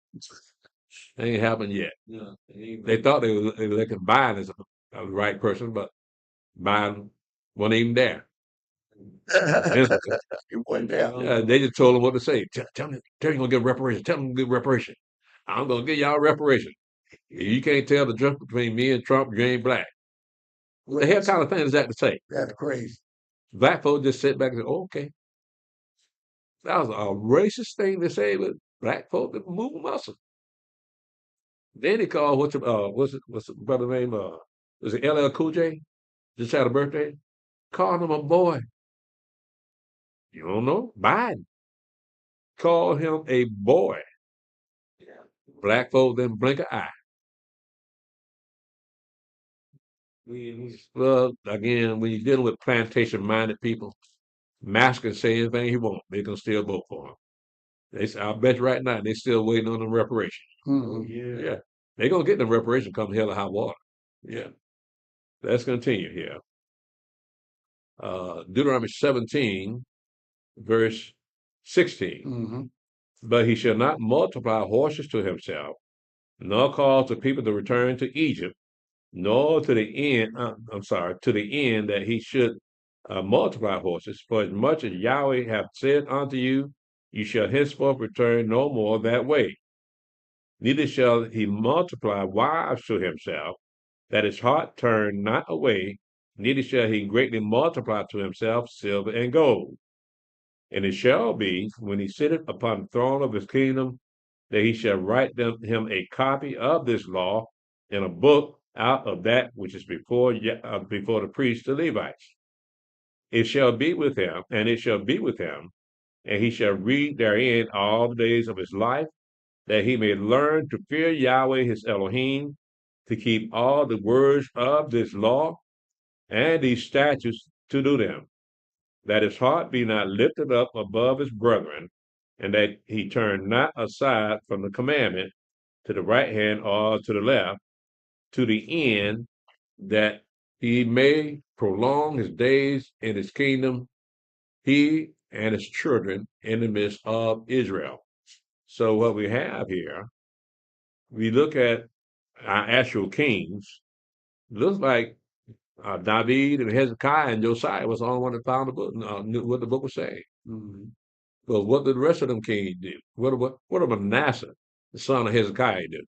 Ain't happened yet. No, it ain't They thought they were electing Biden as the right person, but Biden wasn't even there. It wasn't there. Yeah, they just told him what to say. Tell me you're gonna get reparation. Tell them to get reparation. I'm gonna give y'all reparation. You can't tell the difference between me and Trump, you ain't black. What the hell kind of thing is that to say? That's crazy. Black folks just sit back and say, oh, okay. That was a racist thing to say, but black folk that move muscle. Then he called what's the brother name? Was it LL Cool J? Just had a birthday. Called him a boy. You don't know? Biden called him a boy. Black folk didn't blink an eye. Well, again, when you're dealing with plantation-minded people, Mass can say anything he wants. They can still vote for him. I bet you right now, they still waiting on the reparation. Mhm. Yeah. They're going to get the reparation come hell or high water. Yeah. Let's continue here. Deuteronomy 17, verse 16. Mhm. But he shall not multiply horses to himself, nor cause the people to return to Egypt, nor to the end, to the end that he should multiply horses. For as much as Yahweh hath said unto you, you shall henceforth return no more that way. Neither shall he multiply wives to himself, that his heart turn not away, neither shall he greatly multiply to himself silver and gold. And it shall be, when he sitteth upon the throne of his kingdom, that he shall write him a copy of this law in a book out of that which is before the priests, the Levites. It shall be with him, and it shall be with him, and he shall read therein all the days of his life, that he may learn to fear Yahweh his Elohim, to keep all the words of this law and these statutes to do them, that his heart be not lifted up above his brethren, and that he turn not aside from the commandment to the right hand or to the left, to the end that he may prolong his days in his kingdom, he and his children in the midst of Israel. So what we have here, we look at our actual kings. Looks like David and Hezekiah and Josiah was the only one that found the book, knew what the book was saying. Mhm. But what did the rest of them kings do? What did Manasseh, the son of Hezekiah, do?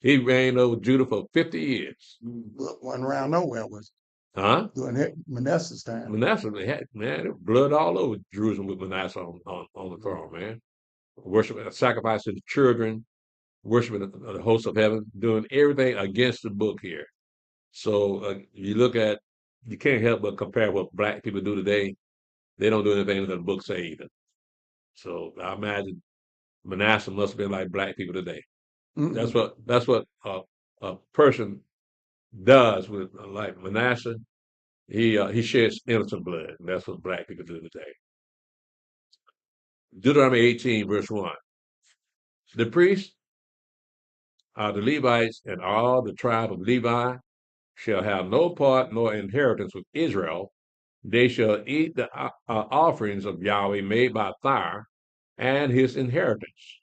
He reigned over Judah for 50 years. Look, one round nowhere was Huh? during Manasseh's time. Manasseh, they had, man, there was blood all over Jerusalem with Manasseh on the throne, man. Worshiping, sacrificing the children, worshiping the host of heaven, doing everything against the book here. So you look at, you can't help but compare what black people do today. They don't do anything that the book say either. So I imagine Manasseh must have been like black people today. Mm-mm. That's what a person does with like Manasseh. He sheds innocent blood. And that's what black people do today. Deuteronomy 18, verse 1. The priests, the Levites, and all the tribe of Levi shall have no part nor inheritance with Israel. They shall eat the offerings of Yahweh made by fire and his inheritance.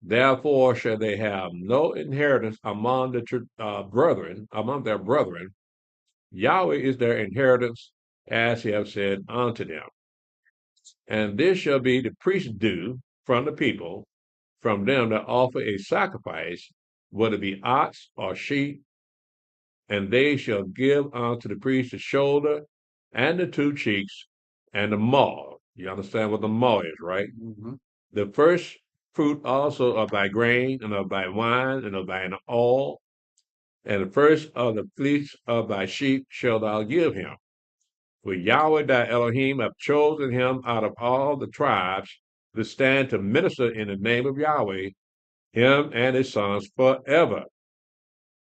Therefore shall they have no inheritance among the brethren, among their brethren. Yahweh is their inheritance, as he have said unto them. And this shall be the priest's due from the people, from them that offer a sacrifice, whether it be ox or sheep, and they shall give unto the priest the shoulder and the two cheeks and the maw. You understand what the maw is, right? Mhm. The first fruit also of thy grain and of thy wine and of thine oil, and the first of the fleece of thy sheep shalt thou give him. For Yahweh thy Elohim hath chosen him out of all the tribes to stand to minister in the name of Yahweh, him and his sons forever.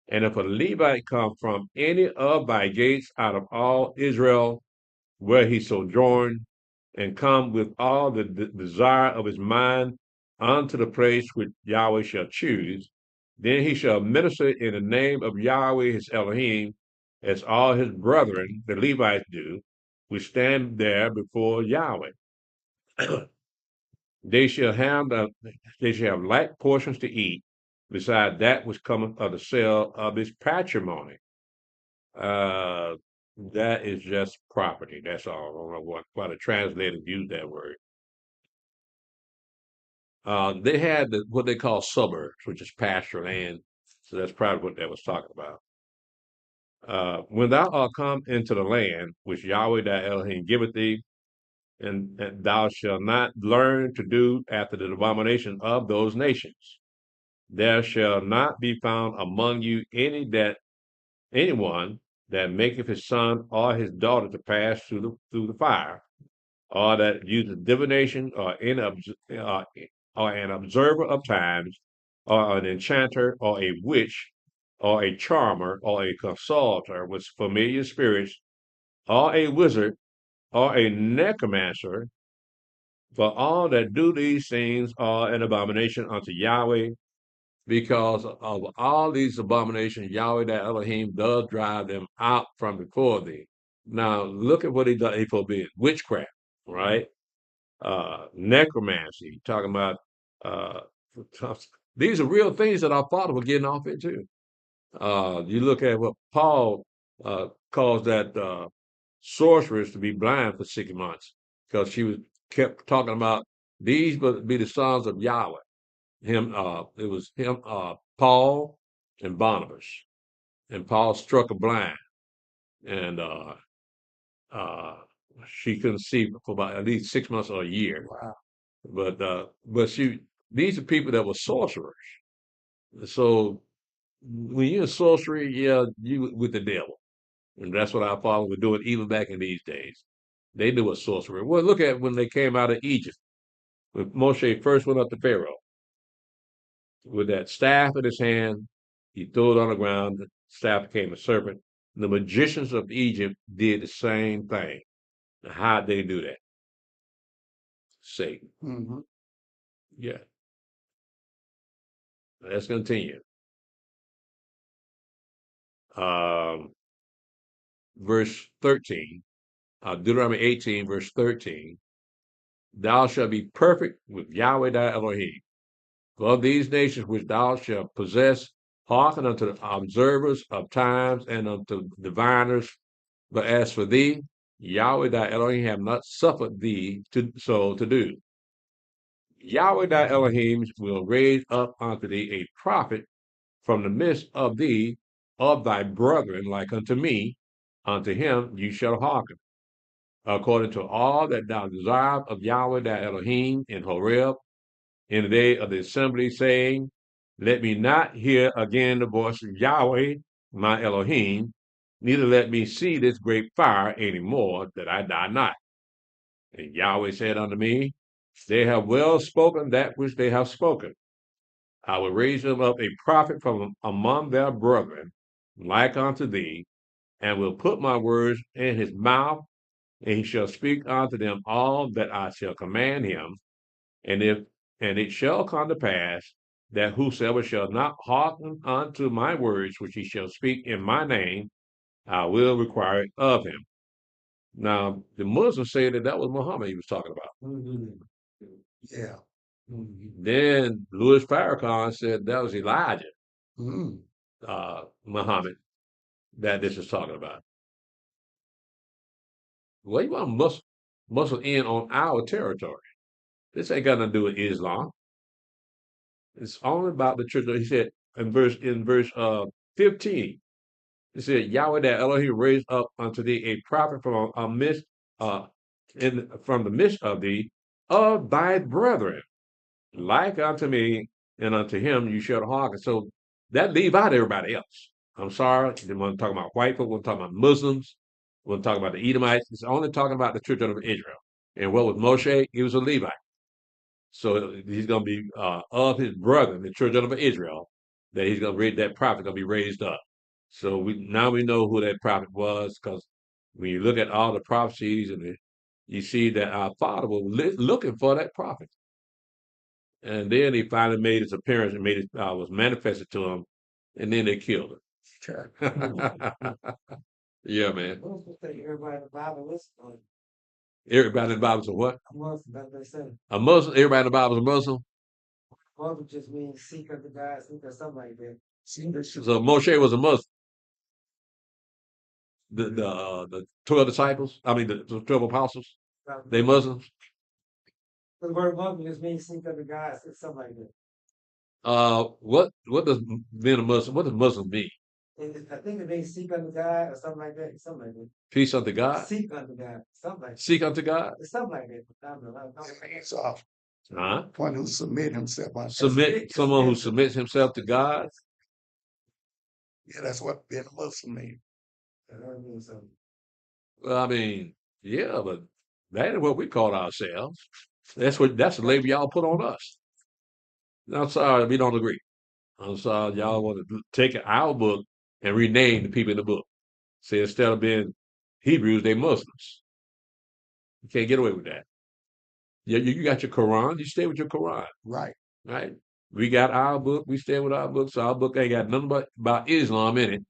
And if a Levite come from any of thy gates out of all Israel, where he sojourned, and come with all the desire of his mind unto the place which Yahweh shall choose, then he shall minister in the name of Yahweh his Elohim, as all his brethren, the Levites, do, which stand there before Yahweh. They shall have like portions to eat, beside that which cometh of the sale of his patrimony. Uh, that is just property. That's all. I don't know why the translators use that word. They had what they call suburbs, which is pasture land. So that's probably what that was talking about. When thou art come into the land which Yahweh thy Elohim giveth thee, and thou shalt not learn to do after the abomination of those nations. There shall not be found among you anyone that maketh his son or his daughter to pass through the fire, or that uses divination, or an observer of times, or an enchanter, or a witch, or a charmer, or a consulter with familiar spirits, or a wizard, or a necromancer. For all that do these things are an abomination unto Yahweh. Because of all these abominations, Yahweh that Elohim does drive them out from before thee. Now look at what he does. He forbid witchcraft, right? Necromancy. Talking about uh, these are real things that our father was getting off into. You look at what Paul calls that sorceress to be blind for 6 months because she was kept talking about these would be the sons of Yahweh. It was him, Paul and Barnabas, and Paul struck her blind, and uh, she couldn't see for about at least 6 months or a year. Wow. But these are people that were sorcerers. So when you're in sorcery, yeah, you with the devil. And that's what our fathers were doing even back in these days. They knew what sorcery. Well, look at when they came out of Egypt. When Moshe first went up to Pharaoh with that staff in his hand, he threw it on the ground. The staff became a serpent. The magicians of Egypt did the same thing. Now, how'd they do that? Satan. Mm-hmm. Yeah. Let's continue. Um, verse 13. Deuteronomy 18, verse 13. thou shalt be perfect with Yahweh thy Elohim. For of these nations which thou shalt possess, hearken unto the observers of times and unto diviners. But as for thee, Yahweh thy Elohim have not suffered thee to do. Yahweh thy Elohim will raise up unto thee a prophet from the midst of thee, of thy brethren, like unto me. Unto him you shall hearken, according to all that thou desirest of Yahweh thy Elohim in Horeb, in the day of the assembly, saying, let me not hear again the voice of Yahweh, my Elohim, neither let me see this great fire any more, that I die not. And Yahweh said unto me, they have well spoken that which they have spoken. I will raise them up a prophet from among their brethren, like unto thee, and will put my words in his mouth, and he shall speak unto them all that I shall command him. And it shall come to pass that whosoever shall not hearken unto my words, which he shall speak in my name, I will require it of him. Now, the Muslims say that was Muhammad he was talking about. Yeah. Then Louis Farrakhan said that was Elijah, Mm. Muhammad, that this is talking about. Well, you want to muscle in on our territory. This ain't got nothing to do with Islam. It's only about the church. He said in verse 15, he said, Yahweh that Elohim raised up unto thee a prophet from from the midst of thee, of thy brethren, like unto me, and unto him you shall hearken. So that leave out everybody else. I'm sorry, they want to talk about white folk, we're talking about Muslims, we're talking about the Edomites. It's only talking about the children of Israel. And what was Moshe? He was a Levite. So he's going to be of his brethren, the children of Israel, that he's going to read that prophet going to be raised up. So we know who that prophet was, because when you look at all the prophecies and you see that our father was looking for that prophet. And then he finally made his appearance and was manifested to him, and then they killed him. Yeah, man. Everybody in the Bible was Everybody in the Bible is a what? a Muslim, like they say. A Muslim. Everybody in the Bible is a Muslim. Muslim just means seek unto God, seek or something like that. So Moshe was a Muslim. The 12 disciples, I mean the 12 apostles, they Muslims. The word Muslim just means seek unto God, something like that. What does being a Muslim? What does Muslim mean? I think it means seek unto God or something like that. Something like that. Peace unto God. Seek unto God. Something like that. Seek unto God. Something like that. I don't know. Hands off. Huh? One who submit himself. Someone who submits himself to God. Yeah, that's what being a Muslim means. Well, I mean, yeah, but that ain't what we call ourselves. That's the label y'all put on us. I'm sorry, we don't agree. I'm sorry, y'all want to take our book and rename the people in the book. Say instead of being Hebrews, they Muslims. You can't get away with that. Yeah, you got your Quran, you stay with your Quran. Right. Right? We got our book, we stay with our book, so our book ain't got nothing but about Islam in it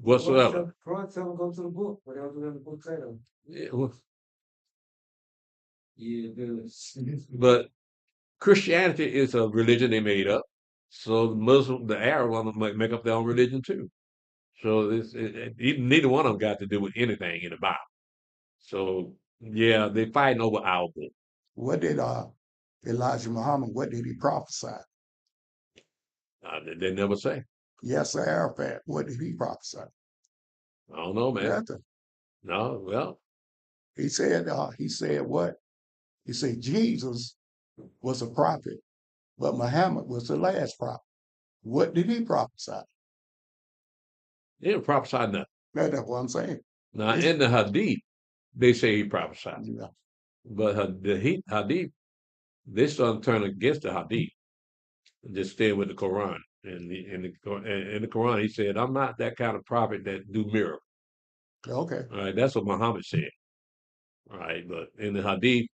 whatsoever. Quran tell them go to the book, but they don't do the book say them. Yeah, well, Yeah, it does. but Christianity is a religion they made up. So the Muslim, the Arab one might make up their own religion too. So neither one of them got to do with anything in the Bible. So yeah, they fighting over our book. What did Elijah Muhammad, what did he prophesy? They never say. Yasser Arafat, what did he prophesy? I don't know, man. Nothing. No, well, He said what? He said Jesus was a prophet, but Muhammad was the last prophet. What did he prophesy? he didn't prophesy nothing. That's what I'm saying. Now in the Hadith, they say he prophesied, Yeah. but the Hadith, they started turn against the Hadith and just stay with the Quran. And in the Quran, he said, "I'm not that kind of prophet that do miracles." Okay. All right, that's what Muhammad said. All right, but in the Hadith,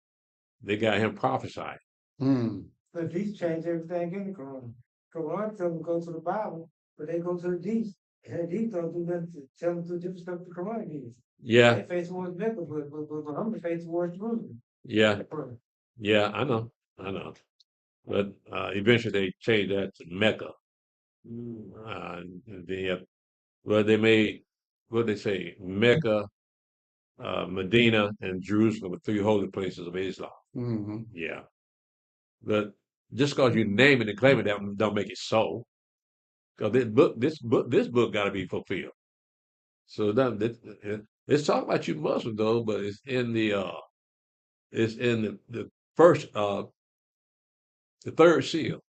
they got him prophesying. But these change everything in the Quran. Quran tell them to go to the Bible, but they go to the Hadith. And the Hadith don't do nothing to tell them to do different stuff the Quran is. Yeah, They face towards Mecca, but Muhammad face towards Jerusalem. yeah, Yeah, I know. But eventually they changed that to Mecca. And well, they made what they say Mecca, Medina, and Jerusalem were three holy places of Islam. Mm-hmm. Yeah, but just because you name it and claim it, that don't make it so. Because this book got to be fulfilled. So it's talking about you Muslims though, but it's in the first the third seal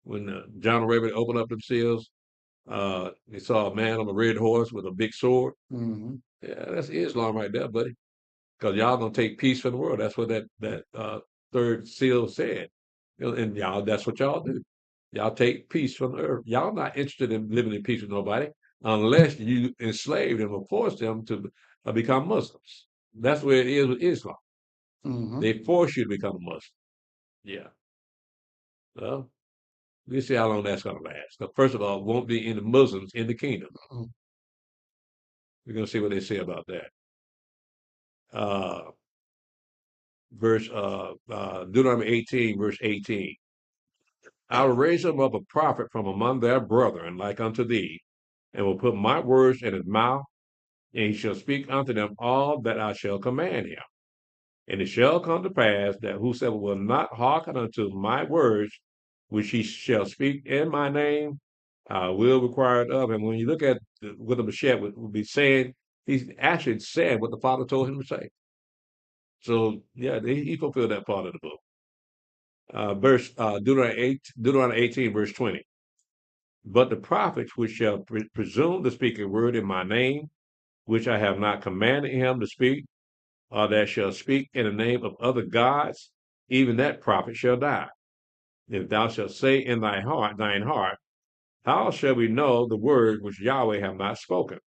when John the Revelator opened up the seals. He saw a man on a red horse with a big sword. Mm-hmm. Yeah, that's Islam right there, buddy. Because y'all gonna take peace from the world. That's what that third seal said. You know, and y'all, that's what y'all do. Y'all take peace from the earth. Y'all not interested in living in peace with nobody unless you enslave them or force them to become Muslims. That's where it is with Islam. Mm-hmm. They force you to become a Muslim. Yeah. Well, we see how long that's gonna last. Now, first of all, won't be any Muslims in the kingdom. We're gonna see what they say about that. Uh, Deuteronomy 18, verse 18. I will raise him up a prophet from among their brethren, like unto thee, and will put my words in his mouth, and he shall speak unto them all that I shall command him. And it shall come to pass that whosoever will not hearken unto my words, which he shall speak in my name, I will require it of him. When you look at what the Mashiach would be saying, he's actually said what the Father told him to say. So, yeah, he fulfilled that part of the book. Deuteronomy 18, verse 20. But the prophets which shall presume to speak a word in my name, which I have not commanded him to speak, or that shall speak in the name of other gods, even that prophet shall die. If thou shalt say in thine heart, how shall we know the word which Yahweh have not spoken?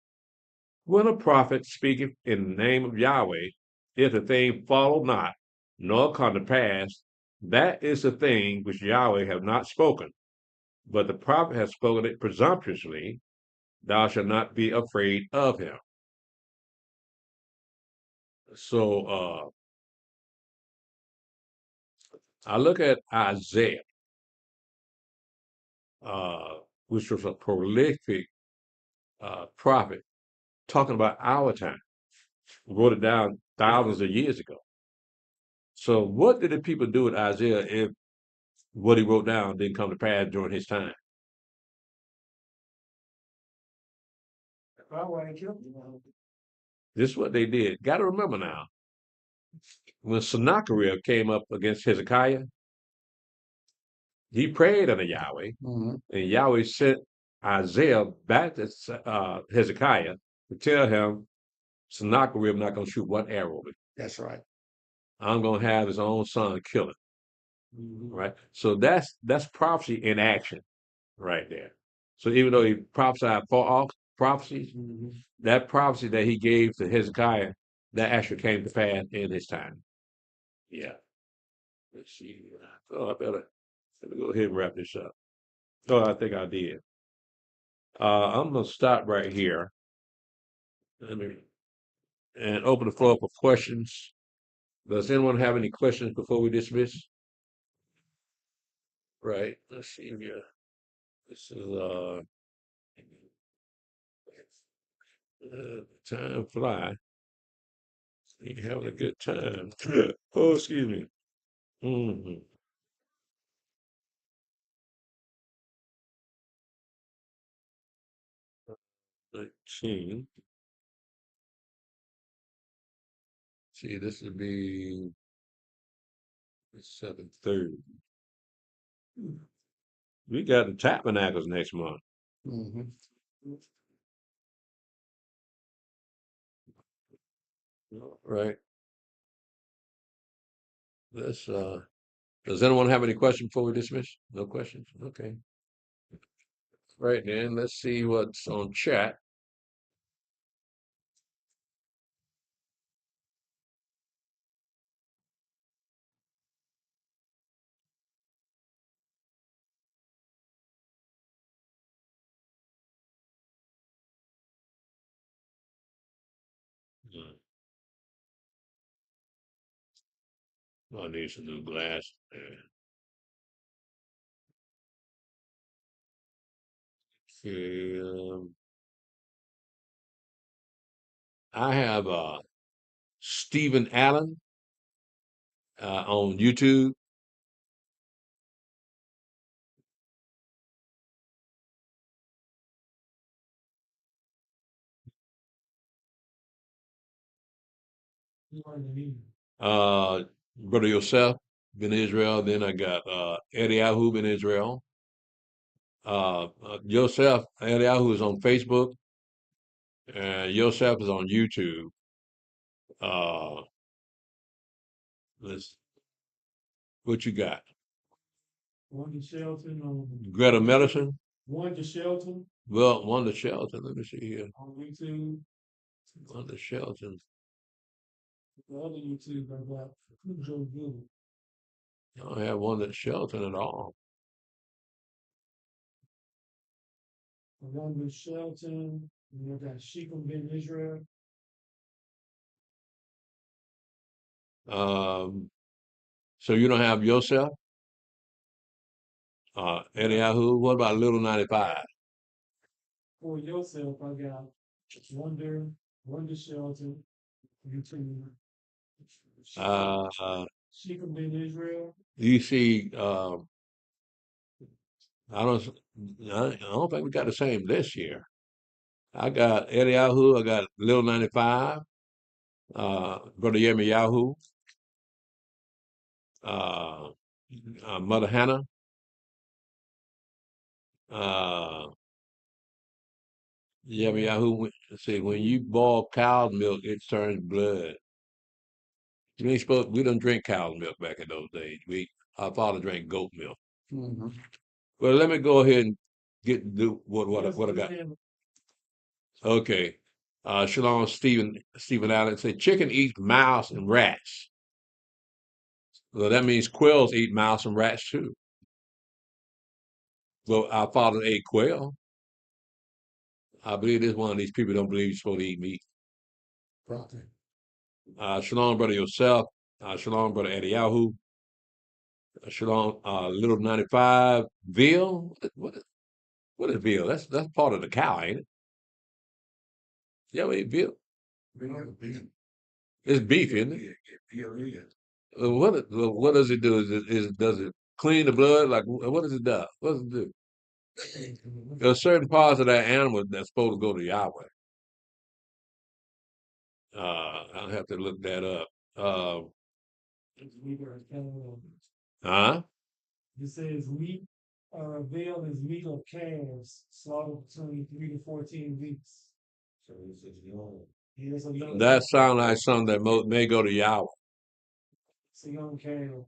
When a prophet speaketh in the name of Yahweh, if the thing follow not, nor come to pass, that is the thing which Yahweh have not spoken. But the prophet has spoken it presumptuously, thou shalt not be afraid of him. So I look at Isaiah, which was a prolific prophet, talking about our time. Wrote it down thousands of years ago. So what did the people do with Isaiah if what he wrote down didn't come to pass during his time? This is what they did. Got to remember now, when Sennacherib came up against Hezekiah, he prayed unto Yahweh, Mm-hmm. and Yahweh sent Isaiah back to Hezekiah to tell him Sennacherib not going to shoot one arrow. That's right. I'm going to have his own son kill him. Right. So that's prophecy in action right there. So even though he prophesied far off prophecies, that prophecy that he gave to Hezekiah, that actually came to pass in his time. Yeah. Let's see. Oh, I better let me go ahead and wrap this up. Oh, I think I did. I'm gonna stop right here. Let me and open the floor for questions. Does anyone have any questions before we dismiss? Right. Let's see here. This is time fly. You having a good time. Oh, excuse me. Mm-hmm. 19. See, this would be 7:30. We got the tabernacles next month. Mm-hmm. Right. Let's does anyone have any questions before we dismiss? No questions? Okay. Right then, let's see what's on chat. I need some new glasses. Okay, I have Stephen Allen on YouTube. Brother Yosef been Israel. Then I got Eliyahu been Israel. Yosef Eliyahu is on Facebook, and Yosef is on YouTube. Uh, let's what you got? One to Shelton on Greta Medicine. one to Shelton Well, one to Shelton. Let me see here. on YouTube. One to Shelton. The other YouTube I got Joe Good. I don't have one to Shelton at all. One with Shelton, and I got Shechem Ben Israel. So you don't have Yosef? Eliyahu. What about Little 95? For yourself, I got Wonder Shelton, YouTube. Shechem Ben Israel. You see, I don't, I don't think we got the same list here. I got Eliyahu. I got Little 95. Brother Yirmiyahu. Uh, Mother Hannah. Yirmiyahu. See, when you boil cow's milk, it turns blood. You ain't supposed. We don't drink cow's milk back in those days. Our father drank goat milk. Mhm. Well, let me go ahead and do what I got. Okay. Shalom, Stephen Allen said chicken eats mouse and rats. Well, that means quails eat mouse and rats too. Well, our father ate quail. I believe this one of these people don't believe you're supposed to eat meat. Probably. Shalom, brother Yosef. Shalom, brother Eliyahu. Shalom, little 95. Veal. What is veal? That's part of the cow, ain't it? Yeah, we eat veal. It's beef, isn't it? What does it do? Does it clean the blood? Like what does it do? What does it do? There's certain parts of that animal that's supposed to go to Yahweh. I'll have to look that up. Huh? It says meat, veal is meat of calves slaughtered between 3 to 14 weeks. So it's young. Yeah, it's a young. That sounds like something that may go to Yahweh. It's a young calf.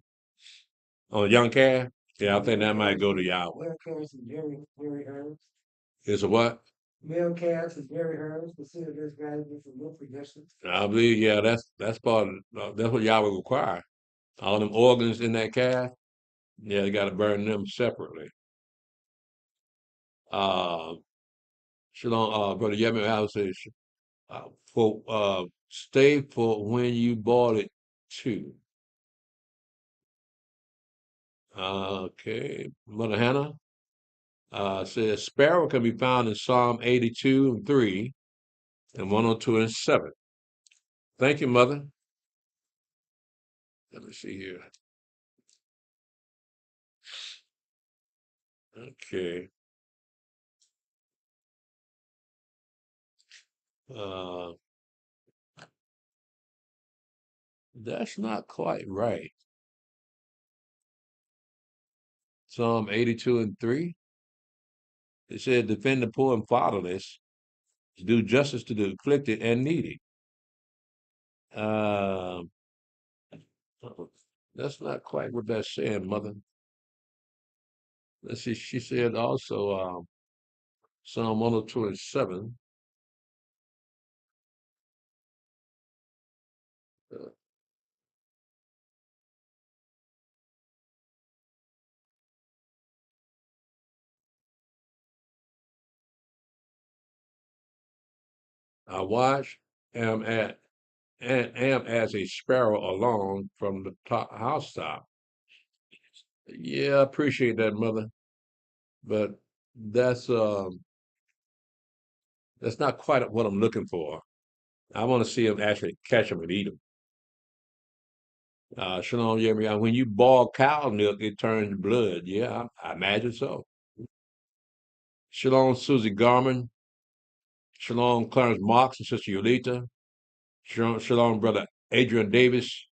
Oh, young calf? Yeah, I think that might go to Yahweh. Male calves is very herbs. It's a what? Male calves is very herbs, considered as valuable for milk production. I believe, yeah, that's part of that's what Yahweh require. All them organs in that calf, yeah, they got to burn them separately. Shalom, brother Yemen House says, stay for when you bought it too. Okay, Mother Hannah says sparrow can be found in Psalm 82 and 3 and 102 and 7. Thank you, Mother. Let me see here. Okay. Uh, that's not quite right. Psalm 82 and 3. It said, defend the poor and fatherless, do justice to the afflicted and needy. Um, that's not quite what that's saying, Mother. Let's see. She said also, Psalm 102 and 7. I watch, am at and am as a sparrow along from the top housetop. Yeah, I appreciate that, mother, but that's that's not quite what I'm looking for. I want to see him actually catch them and eat them. Shalom, Jeremy. When you boil cow milk, it turns blood. Yeah, I imagine so. Shalom, Susie Garman. Shalom, Clarence Marks and Sister Yolita. Shalom, shalom, Brother Adrian Davis.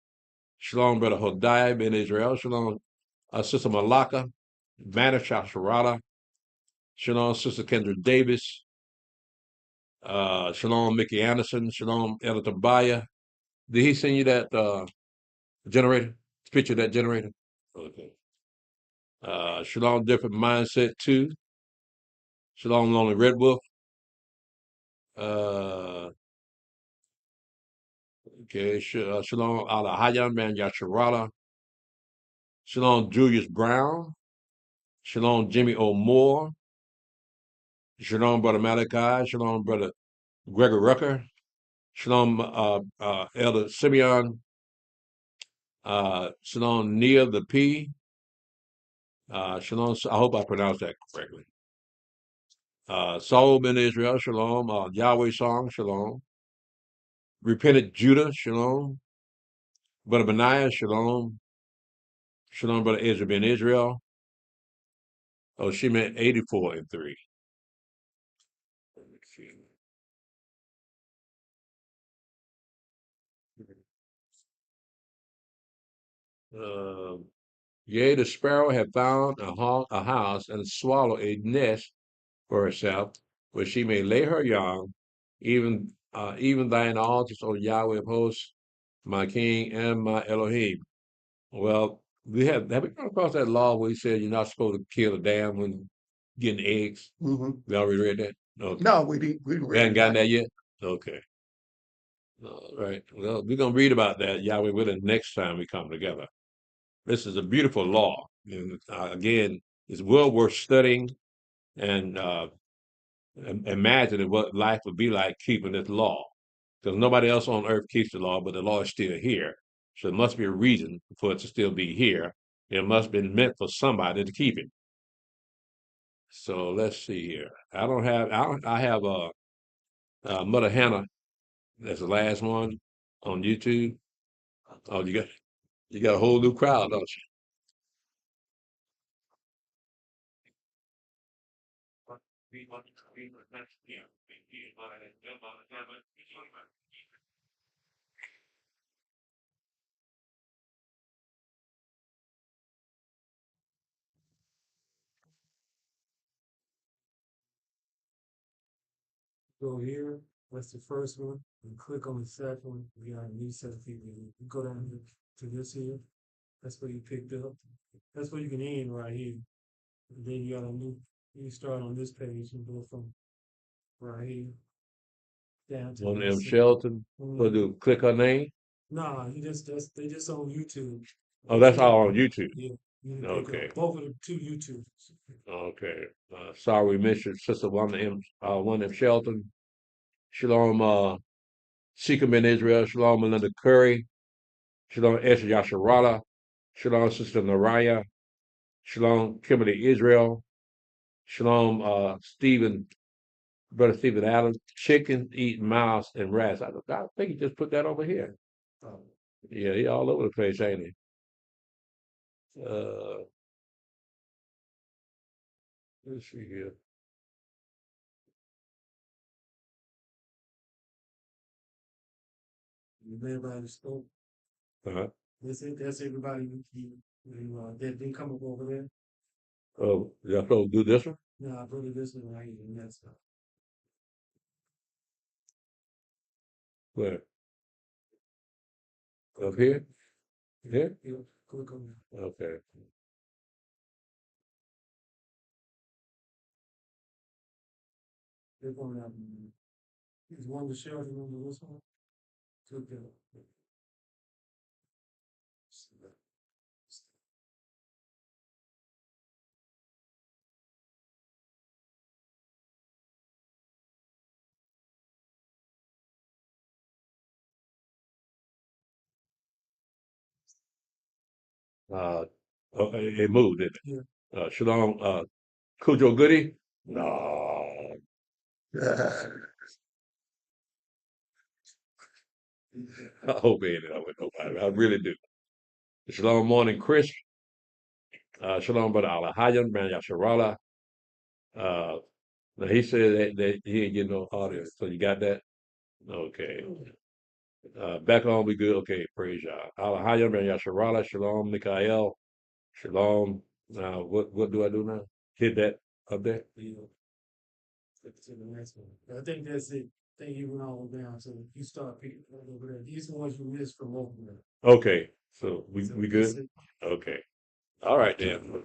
Shalom, Brother Hodiah Ben Israel. Shalom, Sister Malaka. Vanisha Sharada. Shalom, Sister Kendra Davis. Shalom, Mickey Anderson. Shalom, Elder Tobiah. Did he send you that generator? Picture of that generator? Okay. Shalom, Different Mindset 2. Shalom, Lonely Red Wolf. Okay. Shalom, Ala Hayan Man Yasharala. Shalom, Julius Brown. Shalom, Jimmy O'Moore. Shalom, Brother Malachi. Shalom, Brother Gregor Rucker. Shalom, Elder Simeon. Shalom, Neil the P. Shalom, I hope I pronounced that correctly. Saul ben Israel, shalom. Yahweh song, shalom. Repentant Judah, shalom. Brother Benaiah, shalom. Shalom, Brother Ezra ben Israel. Oh, she meant 84 and 3. Yea, the sparrow had found a house and swallowed a nest for herself, where she may lay her young, even thine altars, O Yahweh of hosts, my King and my Elohim. Well, have we come across that law where he said you're not supposed to kill a dam when getting eggs? We already read that? Okay. No, we didn't. We We hadn't read gotten that. that yet? Okay. All right. Well, we're going to read about that, Yahweh, with it next time we come together. This is a beautiful law. And, again, it's well worth studying and imagining what life would be like keeping this law. Because nobody else on earth keeps the law, but the law is still here. So there must be a reason for it to still be here. It must have been meant for somebody to keep it. So let's see here. I have Mother Hannah. That's the last one on YouTube. Oh, you got a whole new crowd, don't you? Go here, that's the first one, and click on the second one, we got a new set of people. You go down here to this here, that's where you picked up. That's where you can end right here. And then you got a new, you start on this page and go from right here down to One of this. them Shelton. What do? Click her name? Nah, they just on YouTube. Oh, that's all on YouTube. Yeah. You can pick Okay. up both of the two YouTubes. Okay. Sorry we missed your sister one of Shelton. Shalom Seekum in Israel. Shalom Melinda Curry. Shalom Esther Yasharala. Shalom Sister Naraya. Shalom Kimberly Israel. Shalom Brother Stephen Adams. Chicken eat mouse and rats. I think he just put that over here. Yeah, he all over the place, ain't he? Let's see here. Everybody spoke. Uh-huh. That's everybody that didn't come up over there. Oh, you supposed to do this one? No, I put this one right here and that's stuff. Where? Up here? Here? Yeah, click on that. Okay. Click on that. Is one to share, remember this one? Click that. It moved, didn't it? Shalom, Cujo Goody? No. I hope it ended up with nobody. I really do. Shalom morning, Chris. Shalom, brother Alahayan, man Yasharala. Now he said that he ain't getting no audio. So you got that? Okay. Back on, we good. Okay, praise Yah. Alahayan, man Yasharala. Shalom, Mikael. Shalom. Now, what do I do now? Hit that up there? To the next one. I think that's it. I think you went all the way down, so you start picking up over there. These ones you missed from over there. Okay. So we So good? that's it. Okay. All right then.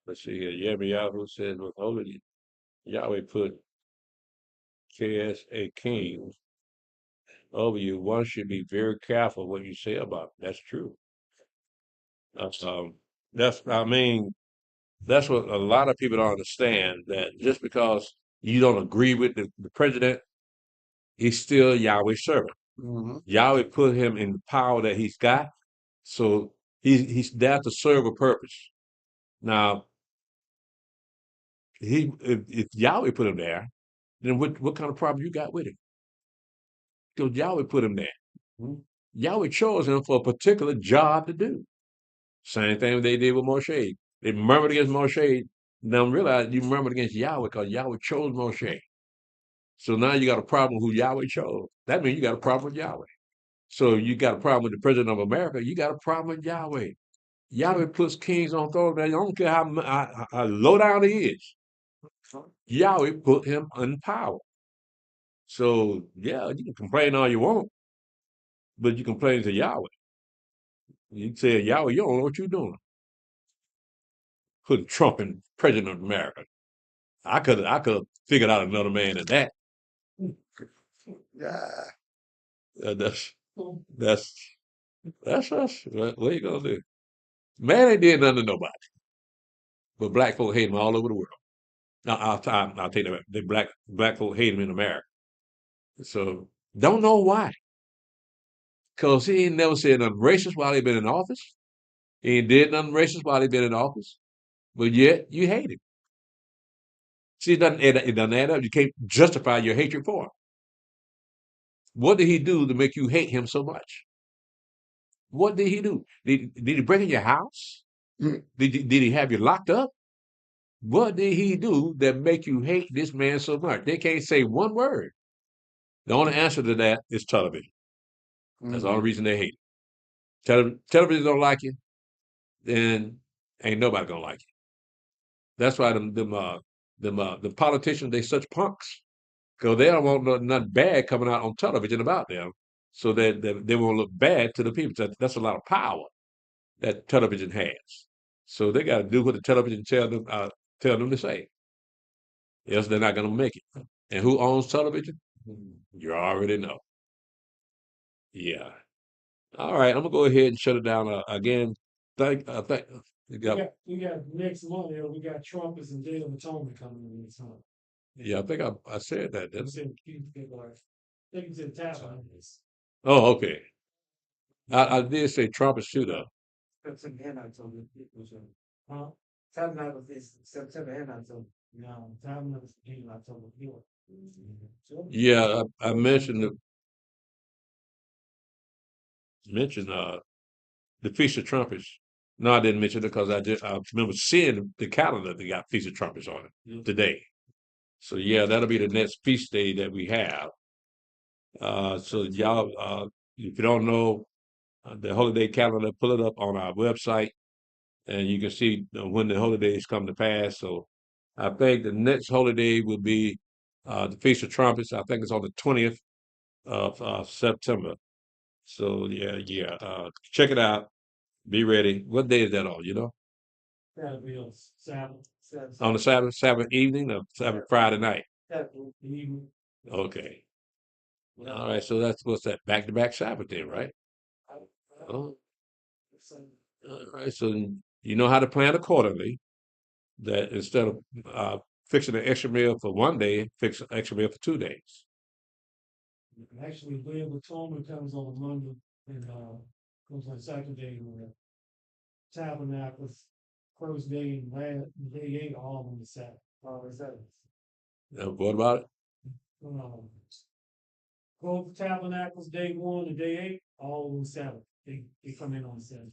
Let's see here. Yahweh says, with holy Yahweh put KSA King over you. One should be very careful what you say about it. That's true. That's I mean, that's what a lot of people don't understand, that just because you don't agree with the president, he's still Yahweh's servant. Mhm. Yahweh put him in the power that he's got, so he's there to serve a purpose. Now, if Yahweh put him there, then what kind of problem you got with him? Because Yahweh put him there. Yahweh chose him for a particular job to do. Same thing they did with Moshe. They murmured against Moshe. Now realize you murmured against Yahweh because Yahweh chose Moshe. So now you got a problem who Yahweh chose. That means you got a problem with Yahweh. So you got a problem with the president of America. You got a problem with Yahweh. Yahweh puts kings on thrones. I don't care how low down he is. Yahweh put him in power. So yeah, you can complain all you want, but you complain to Yahweh. You say, Yahweh, you don't know what you're doing. Putting Trump in president of America. I could have figured out another man than that. Yeah. That's us. What are you gonna do? Man ain't did nothing to nobody. But black folk hate him all over the world. I'll take that back. The black folk hate him in America. So don't know why. Cause he ain't never said nothing racist while he been in office. He ain't did nothing racist while he been in office. But yet you hate him. See, it doesn't add up. You can't justify your hatred for him. What did he do to make you hate him so much? What did he do? Did he break in your house? Mm. Did he have you locked up? What did he do that make you hate this man so much? They can't say one word. The only answer to that is television. That's the only reason they hate it. Television don't like you, then ain't nobody gonna like you. That's why the politicians, they such punks. Because they don't want nothing bad coming out on television about them, so that they won't look bad to the people. That's a lot of power that television has. So they got to do what the television tell them to say. Else they're not going to make it. And who owns television? You already know. Yeah. All right, I'm gonna go ahead and shut it down again. Thank. You got, We got next month, we got trumpets and Day of Atonement coming in next month. yeah, I think I said that. You Didn't I? said I think you said tabernacles. Oh, okay. I did say trumpets too, though. September and October. Huh? Tabernacles is September and October. No, tabernacles in October. Yeah, I mentioned the Feast of Trumpets. No, I didn't mention it because I remember seeing the calendar that got Feast of Trumpets on it today. So yeah, that'll be the next feast day that we have. So y'all, if you don't know the holiday calendar, pull it up on our website, and you can see when the holidays come to pass. So I think the next holiday will be the Feast of Trumpets. I think it's on the 20th of September. So yeah. Check it out. Be ready. What day is that on? You know, That'll be on Sabbath. on the Sabbath evening or Sabbath Friday night. Evening. Okay. All right. So that's what's that back-to-back Sabbath then, right? Oh, all right. So you know how to plan accordingly. That instead of fixing an extra meal for one day, fix an extra meal for 2 days. Actually, Day of Atonement comes on a Monday and comes on Saturday. Tabernacles, first day and last day 8 all on the Sabbath. All the Sabbath. What about it? Go for Tabernacles day 1 and day 8 all on the Sabbath. They come in on the Sabbath.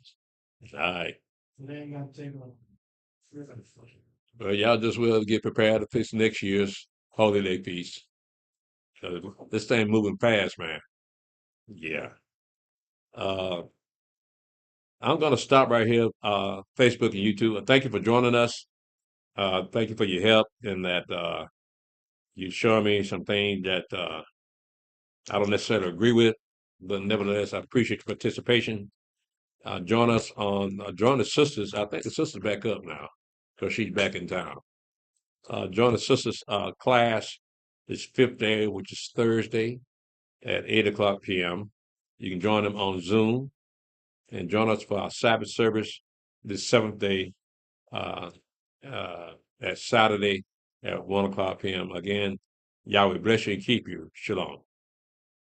All right. So they ain't got to take a. Well, y'all just will get prepared to fix next year's holiday feast. This thing moving fast, man. Yeah. I'm gonna stop right here. Facebook and YouTube. Thank you for joining us. Thank you for your help in that. You show me some things that I don't necessarily agree with, but nevertheless, I appreciate your participation. Join us on join the sisters. I think the sister's back up now because she's back in town. Join the sisters class this 5th day, which is Thursday at 8 o'clock p.m. You can join them on Zoom and join us for our Sabbath service this 7th day at Saturday at 1 o'clock p.m. Again, Yahweh bless you and keep you. Shalom.